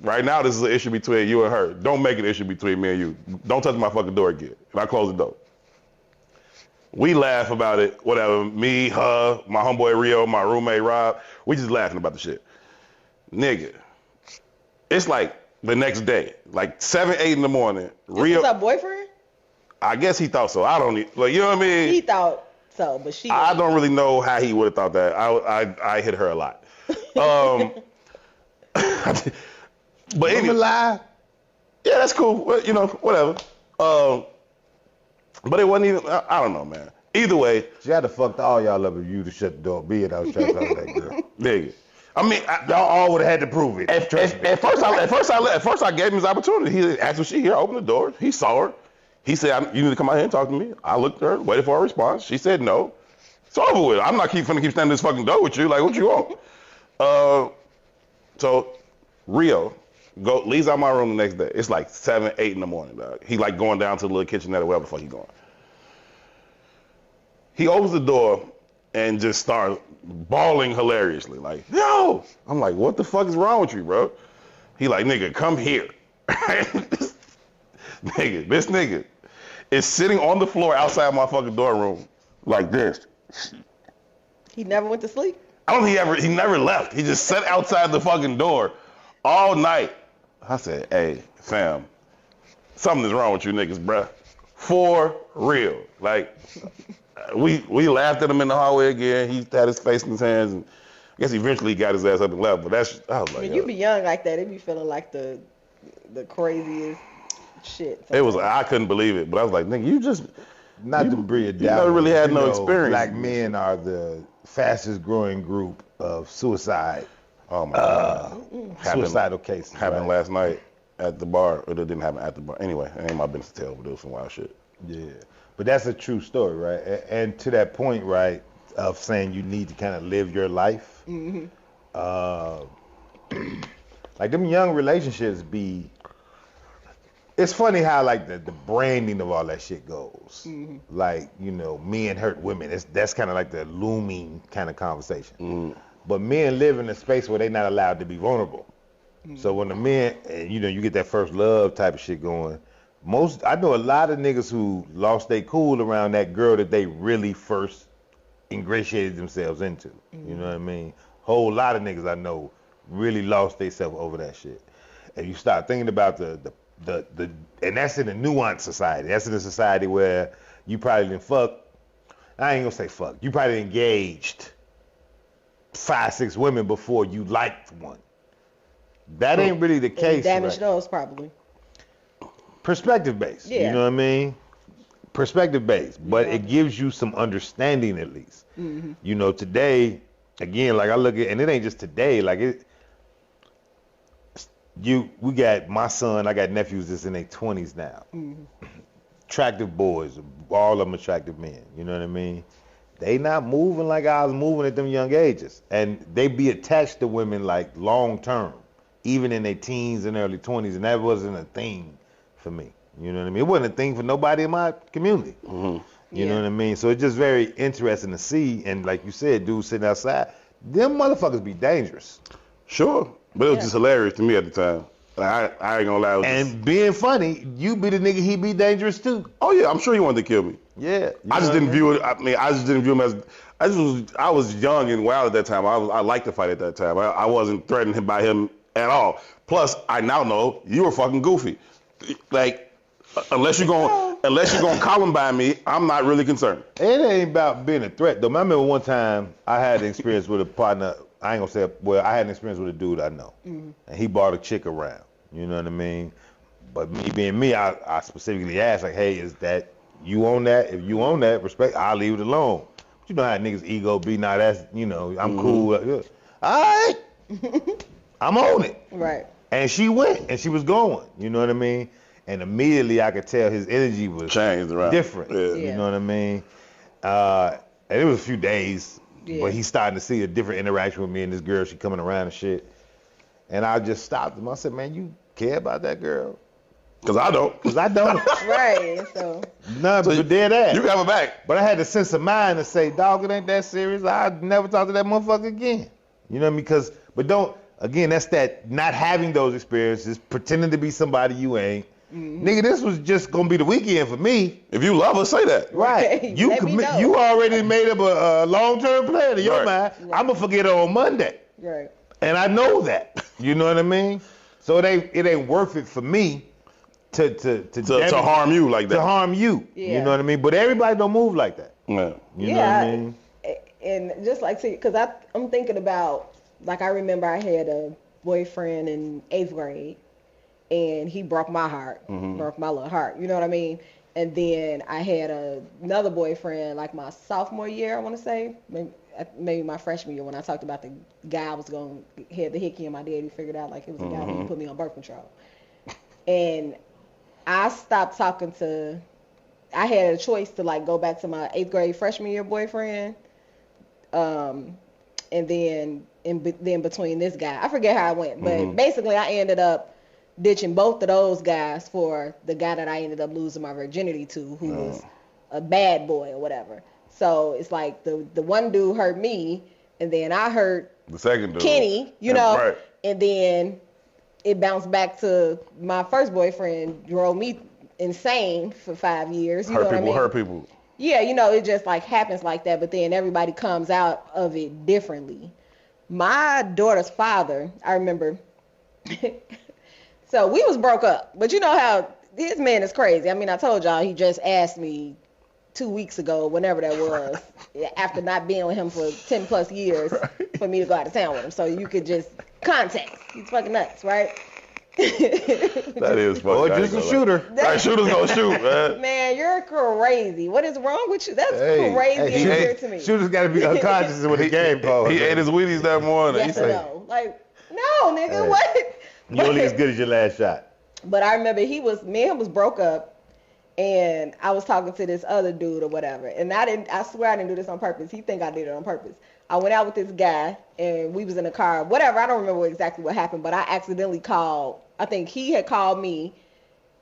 right now this is an issue between you and her. Don't make it an issue between me and you. Don't touch my fucking door again. And I close the door. We laugh about it, whatever. Me, her, my homeboy Rio, my roommate Rob, we just laughing about the shit. Nigga, it's like the next day, like 7, 8 in the morning. Rio, was her boyfriend? I guess he thought so. I don't like, you know what I mean? He thought so, but she. I don't really know how he would have thought that. I hit her a lot. But anyway, lie. Yeah, that's cool. Well, you know, whatever. But it wasn't even, I don't know, man. Either way. She had to fuck all y'all up if you to shut the door. Being I was trying to talk to that girl. Nigga. I mean, y'all all would have had to prove it. At first I gave him his opportunity. He asked if she here, opened the door. He saw her. He said, you need to come out here and talk to me. I looked at her, waited for a response. She said no. It's over with. I'm not finna keep standing this fucking door with you. Like, what you want? So Rio leaves out my room the next day. It's like 7, 8 in the morning, dog. He like going down to the little kitchenette or wherever the fuck he going. He opens the door and just starts bawling hilariously. Like, yo! I'm like, what the fuck is wrong with you, bro? He like, nigga, come here. This nigga is sitting on the floor outside my fucking dorm room like this. He never went to sleep? I don't think he never left. He just sat outside the fucking door all night. I said, hey, fam, something is wrong with you niggas, bruh. For real. Like, we laughed at him in the hallway again. He had his face in his hands, and I guess eventually he got his ass up and left. But I was like, when you be young like that, it be feeling like the craziest shit. Sometimes. It was, I couldn't believe it. But I was like, nigga, you just, not to bring it down. You never really had no experience. Black men are the fastest growing group of suicide. Oh my God. Suicidal cases. Happened last night at the bar. Or it didn't happen at the bar. Anyway, it ain't my business to tell, but it was some wild shit. Yeah. But that's a true story, right? And to that point, right, of saying you need to kind of live your life. Mm-hmm. Like them young relationships be. It's funny how like the branding of all that shit goes. Mm-hmm. Like, you know, men hurt women. That's kind of like the looming kind of conversation. Mm. But men live in a space where they're not allowed to be vulnerable. Mm-hmm. So when the men, you know, you get that first love type of shit going. I know a lot of niggas who lost their cool around that girl that they really first ingratiated themselves into. Mm-hmm. You know what I mean? Whole lot of niggas I know really lost themselves over that shit. And you start thinking about the and that's in a nuanced society. That's in a society where you probably didn't fuck. I ain't gonna say fuck. You probably engaged 5, 6 women before you liked one. That ain't really the case. Damage right? those probably. Perspective based. Yeah. You know what I mean? Perspective based. But it gives you some understanding at least. Mm-hmm. You know, today, again, like I look at, and it ain't just today, like we got my son, I got nephews that's in their 20s now. Mm-hmm. Attractive boys, all of them attractive men, you know what I mean? They not moving like I was moving at them young ages. And they be attached to women like long term, even in their teens and early 20s, and that wasn't a thing for me. You know what I mean? It wasn't a thing for nobody in my community. Mm-hmm. You know what I mean? So it's just very interesting to see, and like you said, dudes sitting outside, them motherfuckers be dangerous. Sure. But it was just hilarious to me at the time. Like, I ain't gonna lie. And being funny, you be the nigga, he be dangerous too. Oh yeah, I'm sure he wanted to kill me. Yeah. I just didn't view it. I mean, I just didn't view him as. I was young and wild at that time. I liked to fight at that time. I wasn't threatened by him at all. Plus, I now know you were fucking goofy. Like, unless you're gonna Columbine me, I'm not really concerned. It ain't about being a threat though. I remember one time I had an experience with a partner. I ain't gonna say, well, I had an experience with a dude I know. Mm-hmm. And he brought a chick around. You know what I mean? But me being me, I specifically asked, like, hey, is that you on that? If you on that, respect, I'll leave it alone. But you know how niggas ego be, now that's, you know, I'm cool. All right. I'm on it. Right. And she went, and she was going. You know what I mean? And immediately I could tell his energy was Changed around. different. Yeah. You know what I mean? And it was a few days, but he's starting to see a different interaction with me and this girl. She coming around and shit. And I just stopped him. I said, man, you care about that girl? Because I don't. Because I don't. Right. So. None, but dead ass. You got my back. But I had the sense of mind to say, dog, it ain't that serious. I'd never talk to that motherfucker again. You know what I mean? Because, but don't, again, that's that not having those experiences, pretending to be somebody you ain't. Mm-hmm. Nigga, this was just gonna be the weekend for me. If you love her, say that. Right. You Let me know. you already made up a long-term plan in your mind. Right. I'm gonna forget her on Monday. Right. And I know that. You know what I mean? So it ain't worth it for me to harm you like that. To harm you. Yeah. You know what I mean? But everybody don't move like that. Yeah. You know what I mean? And just like, because I'm thinking about, like, I remember I had a boyfriend in 8th grade, and he broke my heart, broke my little heart. You know what I mean? And then I had another boyfriend, like my sophomore year, I want to say, maybe my freshman year, when I talked about the guy I was going to had the hickey, and my daddy figured out like it was a guy who put me on birth control. And I stopped talking to. I had a choice to like go back to my 8th grade freshman year boyfriend, and then then between this guy, I forget how I went, but basically I ended up ditching both of those guys for the guy that I ended up losing my virginity to, who was a bad boy or whatever. So it's like the one dude hurt me, and then I hurt the second dude, Kenny, you know, right. And then it bounced back to my first boyfriend, drove me insane for 5 years. You know what I mean? Hurt people. Yeah, you know, it just like happens like that, but then everybody comes out of it differently. My daughter's father, I remember, so we was broke up, but you know how this man is crazy. I mean, I told y'all he just asked me 2 weeks ago, whenever that was, after not being with him for 10 plus years, for me to go out of town with him. So you could just context. He's fucking nuts, right? That is funny. Or just a shooter. Right, shooters gonna shoot, man. Man, you're crazy. What is wrong with you? That's crazy and weird to me. Shooters got to be unconscious with the game, Paul. He ate his Wheaties that morning. Yes or no? Like, no, nigga, what? You only as good as your last shot. But I remember me and him was broke up, and I was talking to this other dude or whatever, and I swear I didn't do this on purpose. He think I did it on purpose. I went out with this guy, and we was in the car, whatever. I don't remember exactly what happened, but I accidentally called. I think he had called me,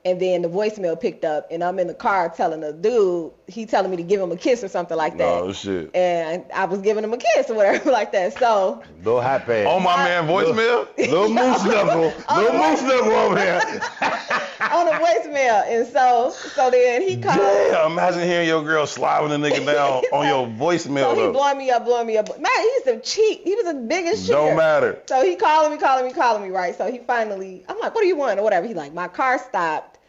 and then the voicemail picked up, and I'm in the car telling the dude, he telling me to give him a kiss or something like that. Oh, shit. And I was giving him a kiss or whatever like that. So. Little hot pad. On my man voicemail? Little moose knuckle. Little moose knuckle over here. On the voicemail. And so then he called. Damn, imagine hearing your girl slobbing a nigga down on your voicemail. So he blowing me up. Man, he used to cheat. He was the biggest cheater. Don't matter. So he calling me, right? So he finally, I'm like, what do you want or whatever. He like, my car stopped.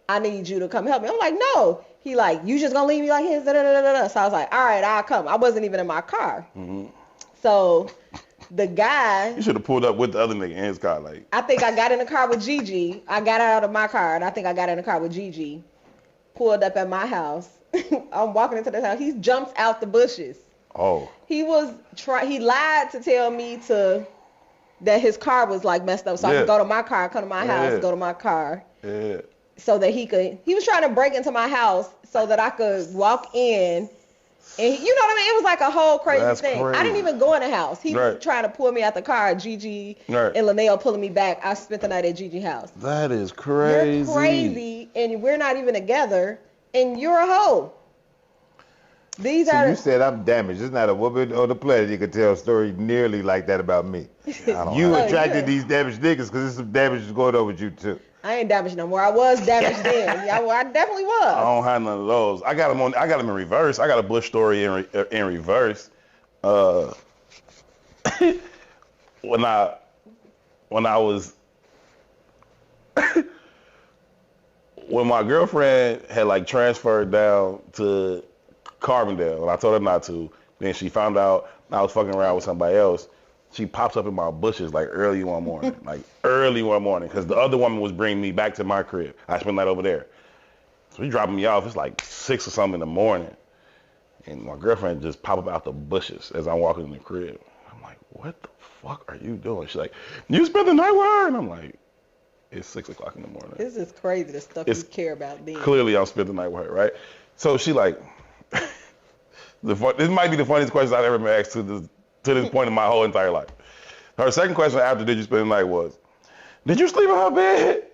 I need you to come help me. I'm like, no. He like, you just gonna leave me like this? So I was like, all right, I'll come. I wasn't even in my car. Mm-hmm. So the guy. You should have pulled up with the other nigga in his car. Like. I think I got in the car with Gigi. I got out of my car, and I think I got in the car with Gigi. Pulled up at my house. I'm walking into the house. He jumps out the bushes. Oh. He lied to tell me that his car was like messed up, so I could go to my car, come to my house, go to my car. Yeah. So that he was trying to break into my house so that I could walk in, and you know what I mean? It was like a whole crazy thing. Crazy. I didn't even go in the house. He was trying to pull me out the car. Gigi and Linnell pulling me back. I spent the night at Gigi's house. That is crazy. You're crazy, and we're not even together, and you're a hoe. You said I'm damaged. There's not a woman on the planet you could tell a story nearly like that about me. You attracted these damaged niggas because there's some damage going on with you too. I ain't damaged no more. I was damaged then. Yeah, I definitely was. I don't have none of those. I got them in reverse. I got a Bush story in reverse. When I was when my girlfriend had like transferred down to Carbondale, and I told her not to. Then she found out I was fucking around with somebody else. She pops up in my bushes like early one morning, because the other woman was bringing me back to my crib. I spent the night over there. So he dropping me off. It's like 6 or something in the morning. And my girlfriend just pop up out the bushes as I'm walking in the crib. I'm like, what the fuck are you doing? She's like, you spent the night with her? And I'm like, it's 6 o'clock in the morning. This is crazy, the stuff you care about then. Clearly I'm spending the night with her, right? So she like, this might be the funniest question I've ever been asked to this point in my whole entire life. Her second question after did you spend the night was, did you sleep in her bed?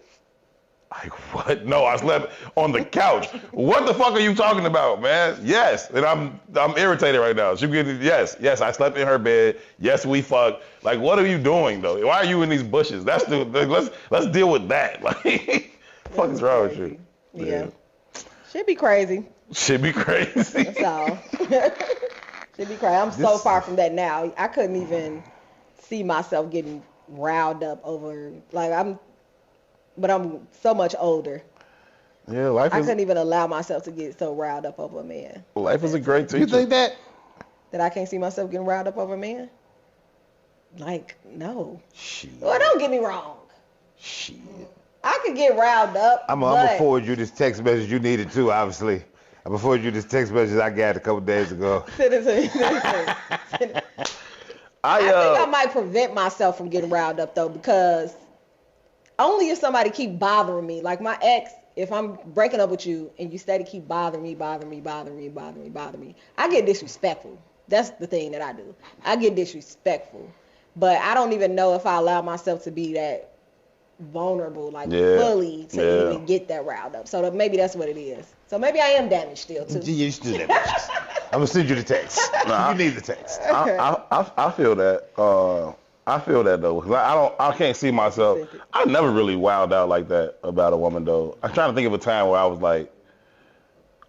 Like, what? No, I slept on the couch. What the fuck are you talking about, man? Yes. And I'm irritated right now. Yes, I slept in her bed. Yes, we fucked. Like, what are you doing though? Why are you in these bushes? Let's deal with that. Like, what is wrong with you? Yeah. Should be crazy. Should be crazy. That's all. Should be crazy. I'm so far from that now. I couldn't even see myself getting riled up over, but I'm so much older. Yeah, I couldn't even allow myself to get so riled up over a man. Life is a great teacher. You think that? That I can't see myself getting riled up over a man? Like, no. Shit. Well, don't get me wrong. Shit. I could get riled up. I'm gonna forward you this text message you needed too, obviously. I'm gonna forward you this text message I got a couple days ago. Send it to me. I think I might prevent myself from getting riled up though, because only if somebody keep bothering me. Like my ex, if I'm breaking up with you and you steady keep bothering me, I get disrespectful. That's the thing that I do. I get disrespectful. But I don't even know if I allow myself to be that vulnerable, fully to even get that riled up. So maybe that's what it is. So maybe I am damaged still too. You're still damaged. I'm gonna send you the text. You need the text. I feel that. I feel that though, because I can't see myself. I never really wowed out like that about a woman though. I'm trying to think of a time where I was like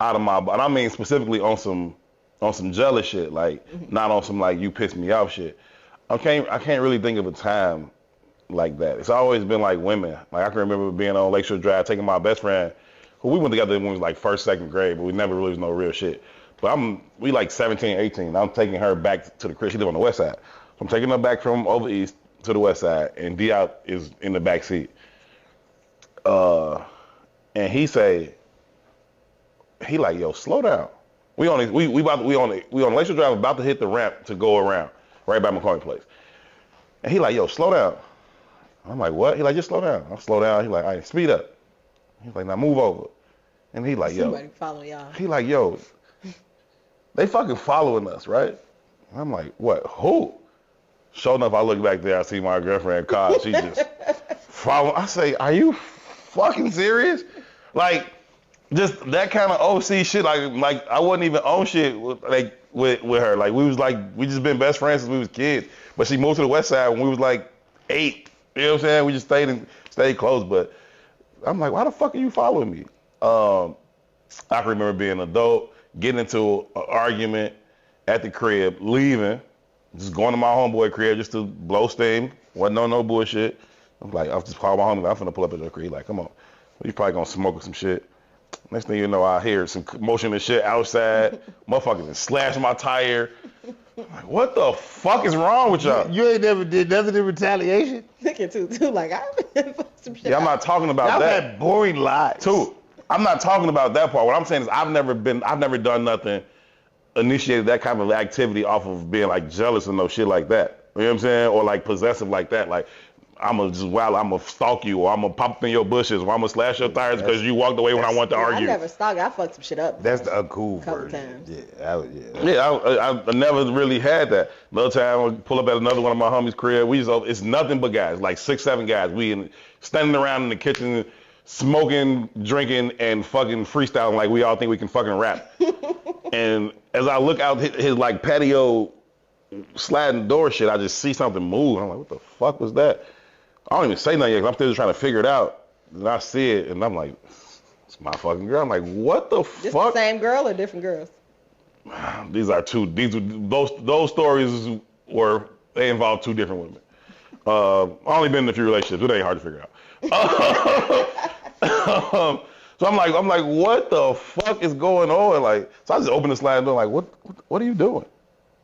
out of my, and I mean specifically on some jealous shit, like not on some like you pissed me off shit. I can't really think of a time like that. It's always been like women. Like I can remember being on Lakeshore Drive taking my best friend, who we went together when we was like first, second grade, but we never really was no real shit. But we like 17, 18. I'm taking her back to the crib. She live on the west side. So I'm taking her back from over east to the west side, and D out is in the back seat. And he like, yo, slow down. We on Lakeshore Drive, about to hit the ramp to go around, right by McCormick Place. And he like, yo, slow down. I'm like, what? He like, just slow down. I'll slow down. He like, all right, speed up. He's like, now move over. And he like, yo. Somebody following y'all. He like, yo, they fucking following us, right? And I'm like, what? Who? Sure enough, I look back there, I see my girlfriend, Kyle. She just following. I say, are you fucking serious? Like, just that kind of OC shit. Like I wasn't even on shit with her. Like we just been best friends since we was kids. But she moved to the West Side when we was like 8. You know what I'm saying? We just stayed close. But I'm like, why the fuck are you following me? I can remember being an adult, getting into an argument at the crib, leaving, just going to my homeboy crib just to blow steam. Wasn't no bullshit. I'm like, I'll just call my homie. I'm finna pull up at your crib. Like, come on. You probably gonna smoke with some shit. Next thing you know, I hear some commotion and shit outside. Motherfuckers done slashed my tire. I'm like, what the fuck is wrong with y'all? You ain't never did nothing in retaliation? Look at too, like, I some shit. Yeah, I'm not talking about Y'all that. had boring lives. Too. I'm not talking about that part. What I'm saying is I've never done nothing, initiated that kind of activity off of being like jealous and no shit like that. You know what I'm saying? Or like possessive like that. Like, I'm gonna stalk you, or I'm gonna pop up in your bushes, or I'm gonna slash your tires because you walked away when I wanted to argue. I never stalked. I fucked some shit up. That's the uncool Couple version. times. Yeah, I never really had that. Another time, I pull up at another one of my homies' crib. It's nothing but guys, like 6, 7 guys. Standing around in the kitchen, smoking, drinking, and fucking freestyling like we all think we can fucking rap. And as I look out his like patio sliding door shit, I just see something move. I'm like, what the fuck was that? I don't even say nothing yet, 'cause I'm still just trying to figure it out. And I see it, and I'm like, it's my fucking girl. I'm like, what the This fuck? the same girl or different girls? Those stories they involve 2 different women. I've only been in a few relationships. It ain't hard to figure out. So I'm like, what the fuck is going on? Like, so I just opened the sliding door, like, what are you doing?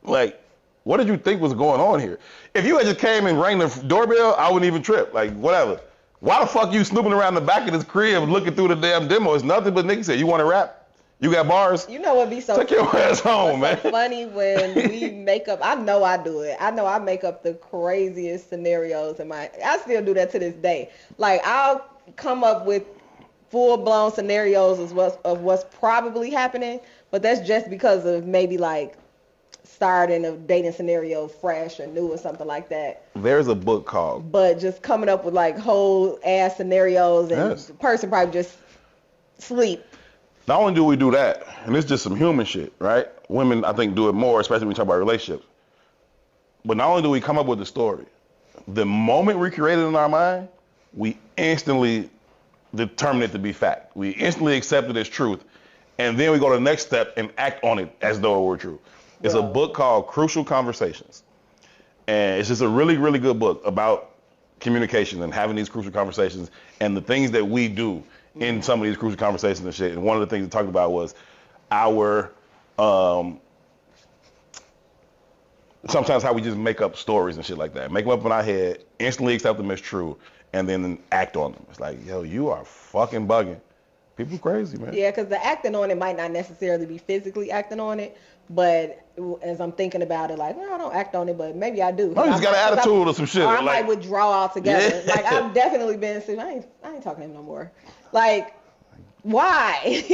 Like, what did you think was going on here? If you had just came and rang the doorbell, I wouldn't even trip. Like, whatever. Why the fuck you snooping around the back of this crib looking through the damn demo? It's nothing but niggas said, you want to rap? You got bars? You know what be so Take your ass home, man. so funny when we make up. I know I do it. I know I make up the craziest scenarios I still do that to this day. Like, I'll come up with full-blown scenarios of what's probably happening, but that's just because of maybe like starting a dating scenario fresh or new or something like that. There's a book called. But just coming up with like whole ass scenarios and Yes. the person probably just sleep. Not only do we do that, and it's just some human shit, right? Women, I think, do it more, especially when we talk about relationships. But not only do we come up with the story, the moment we create it in our mind, we instantly determine it to be fact. We instantly accept it as truth. And then we go to the next step and act on it as though it were true. It's a book called Crucial Conversations. And it's just a really, really good book about communication and having these crucial conversations and the things that we do in some of these crucial conversations and shit. And one of the things it talked about was our, sometimes how we just make up stories and shit like that. Make them up in our head, instantly accept them as true, and then act on them. It's like, yo, you are fucking bugging. People crazy, man. Yeah, because the acting on it might not necessarily be physically acting on it, but as I'm thinking about it, like, well, I don't act on it, but maybe I do. No, you just got an attitude or some shit. Or I like, might withdraw altogether. Yeah. Like, I've definitely been, I ain't talking to him no more. Like, why?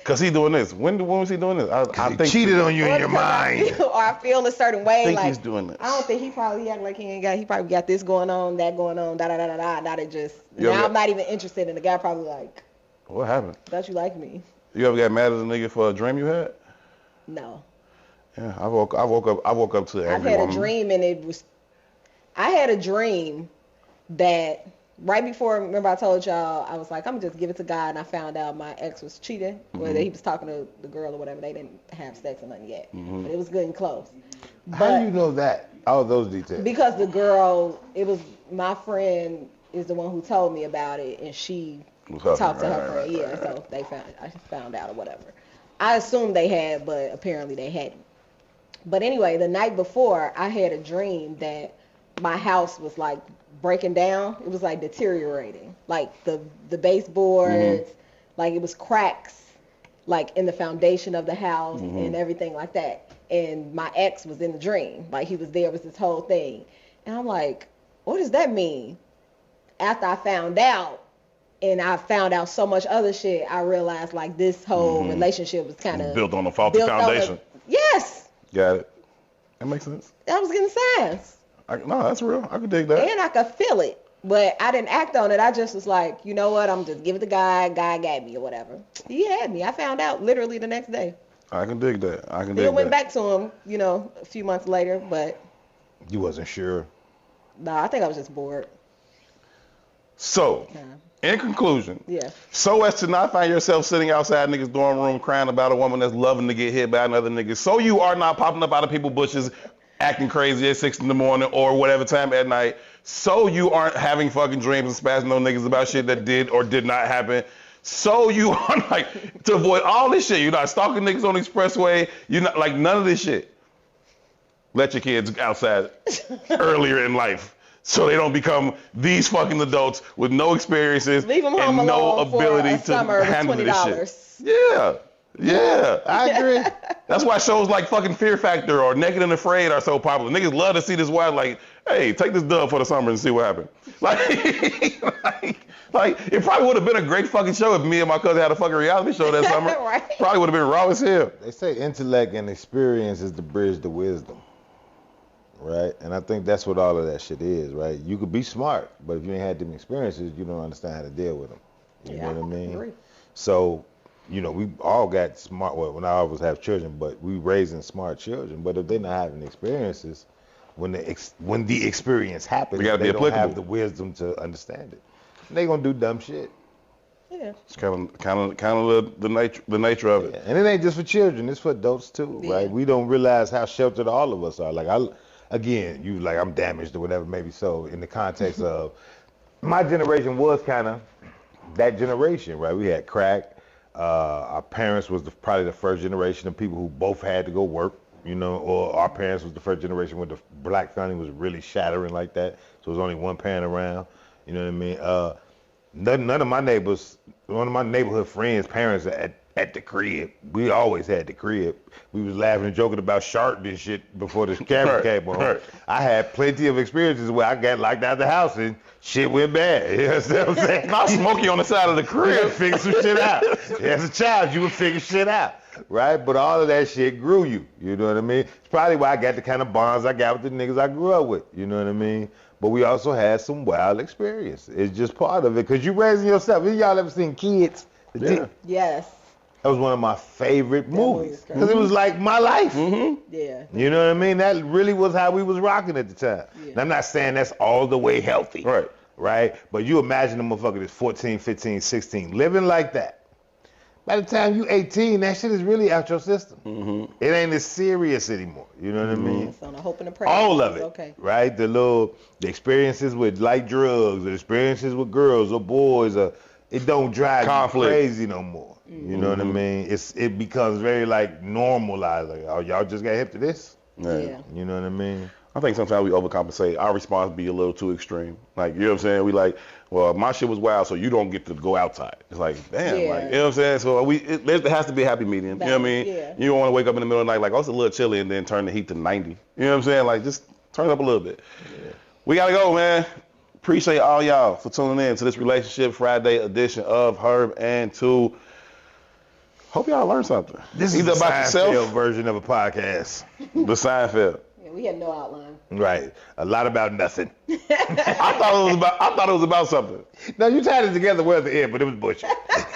Cause he doing this. When was he doing this? I He think cheated on you in Or your because mind. or I feel a certain way. I think like, he's doing this. I don't think he act like he probably got this going on, that going on, da da da da da. That it just, You now ever- I'm not even interested, and the guy probably like, What happened? thought you liked me. You ever got mad at a nigga for a dream you had? No. Yeah, I woke up to I've angry had woman. a dream, and I had a dream that right before, remember I told y'all, I was like, I'm gonna just give it to God, and I found out my ex was cheating, whether he was talking to the girl or whatever. They didn't have sex or nothing yet, but it was good and close. How do you know that? All those details. Because the girl, it was my friend is the one who told me about it, and she talked to her friend. Yeah, so I found out or whatever. I assumed they had, but apparently they hadn't. But anyway, the night before, I had a dream that my house was like breaking down. It was like deteriorating, like the baseboards, like it was cracks, like in the foundation of the house and everything like that. And my ex was in the dream, like he was there, was this whole thing. And I'm like, what does that mean? After I found out and I found out so much other shit, I realized like this whole relationship was kind of built on a faulty foundation. Yes. Got it. That makes sense. I was getting signs. No, that's real. I could dig that. And I could feel it. But I didn't act on it. I just was like, you know what? I'm just give it to God. God got me or whatever. He had me. I found out literally the next day. I can dig that. I can dig Still that. went back to him, you know, a few months later. But You wasn't sure. nah, I think I was just bored. So, in conclusion, Yeah. so as to not find yourself sitting outside niggas' dorm room crying about a woman that's loving to get hit by another nigga, so you are not popping up out of people's bushes acting crazy at 6 in the morning or whatever time at night, so you aren't having fucking dreams and spazzing on niggas about shit that did or did not happen, so you are like, to avoid all this shit, you're not stalking niggas on the expressway, you're not, like, none of this shit. Let your kids outside earlier in life. So they don't become these fucking adults with no experiences Leave them home and no alone ability for a summer to with handle this $20. shit. Yeah. I agree. That's why shows like fucking Fear Factor or Naked and Afraid are so popular. Niggas love to see this wild, like, hey, take this dub for the summer and see what happens. Like, it probably would have been a great fucking show if me and my cousin had a fucking reality show that summer. Right. Probably would have been raw as hell. They say intellect and experience is the bridge to wisdom. Right? And I think that's what all of that shit is, right? You could be smart, but if you ain't had them experiences, you don't understand how to deal with them. You know what I mean? Agree. So, you know, we all got smart, well, when I always have children, but we raising smart children. But if they're not having experiences, when the experience happens, They gotta be don't applicable. have the wisdom to understand it. They gonna do dumb shit. Yeah. It's kind of the nature of it. Yeah. And it ain't just for children, it's for adults too, Yeah. right? We don't realize how sheltered all of us are. Like again, you like I'm damaged or whatever, maybe so in the context of my generation was kind of that generation, right? We had crack. Our parents was probably the first generation of people who both had to go work, you know, or our parents was the first generation when the black family was really shattering like that. So it was only one parent around, you know what I mean? None of my neighbors, one of my neighborhood friends' parents at the crib. We always had the crib. We was laughing and joking about shark and shit before the camera came on. Right. I had plenty of experiences where I got locked out the house and shit went bad. You know what I'm saying? Not Smokey on the side of the You crib. would figure some shit out. As a child, you would figure shit out, right? But all of that shit grew you. You know what I mean? It's probably why I got the kind of bonds I got with the niggas I grew up with. You know what I mean? But we also had some wild experience. It's just part of it. Because you raising yourself. Y'all ever seen Kids? Yeah. Yes. That was one of my favorite movie movies. was Because it was like my life. Yeah. You know what I mean? That really was how we was rocking at the time. Yeah. And I'm not saying that's all the way healthy. Right. Right? But you imagine a motherfucker that's 14, 15, 16, living like that. By the time you 18, that shit is really out your system. It ain't as serious anymore. You know what I mean? It's on a hope and a prayer. All of it, Okay. right? The experiences with light drugs, the experiences with girls or boys, it don't drive Conflict. you crazy no more. You know what I mean? It becomes very like normalized. Like, oh, y'all just got hip to this. Yeah. You know what I mean? I think sometimes we overcompensate. Our response be a little too extreme. Like, you know what I'm saying? We like, well, my shit was wild, so you don't get to go outside. It's like, damn, Yeah. like, you know what I'm saying? So there has to be a happy medium. You know what I mean? Yeah. You don't want to wake up in the middle of the night like, oh, it's a little chilly, and then turn the heat to 90. You know what I'm saying? Like, just turn it up a little bit. Yeah. We got to go, man. Appreciate all y'all for tuning in to this Relationship Friday edition of Herb and Two. Hope y'all learned something. This is Either the about Seinfeld yourself, version of a podcast. the Seinfeld. Yeah, we had no outline. Right. A lot about nothing. I thought it was about something. No, you tied it together well at the end, but it was bullshit.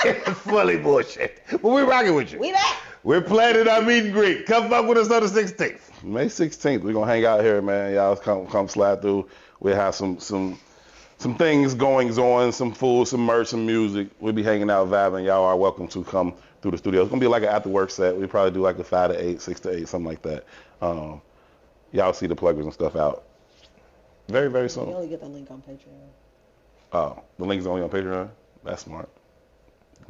It was fully bullshit. But we're rocking with you. We back. We're planning our meet and greet. Come fuck with us on the 16th. May 16th, we're gonna hang out here, man. Y'all come slide through. We'll have some things goings on, some food, some merch, some music. We'll be hanging out, vibing. Y'all are welcome to come through the studio. It's gonna be like an after work set. We probably do like a 5 to 8, 6 to 8, something like that. Y'all see the pluggers and stuff out very, very You soon. only get the link on Patreon. Oh, the link is only on Patreon. That's smart.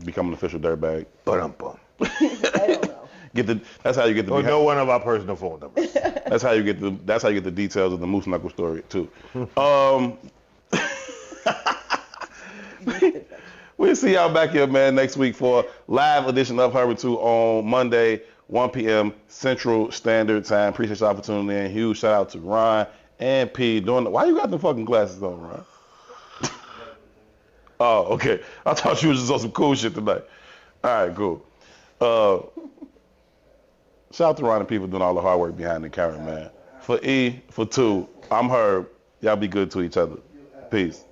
Become an official dirtbag. Ba-dum-bum. I don't know. That's how you get the. Or no one of our personal phone numbers. That's how you get the details of the Moose Knuckle story too. We'll see y'all back here, man, next week for a live edition of Herbert 2 on Monday, 1 p.m. Central Standard Time. Appreciate y'all for tuning in. Huge shout out to Ron and P. Why you got the fucking glasses on, Ron? Oh, okay. I thought you was just on some cool shit tonight. All right, cool. Shout out to Ron and people doing all the hard work behind the camera, man. For E, for 2, I'm Herb. Y'all be good to each other. Peace.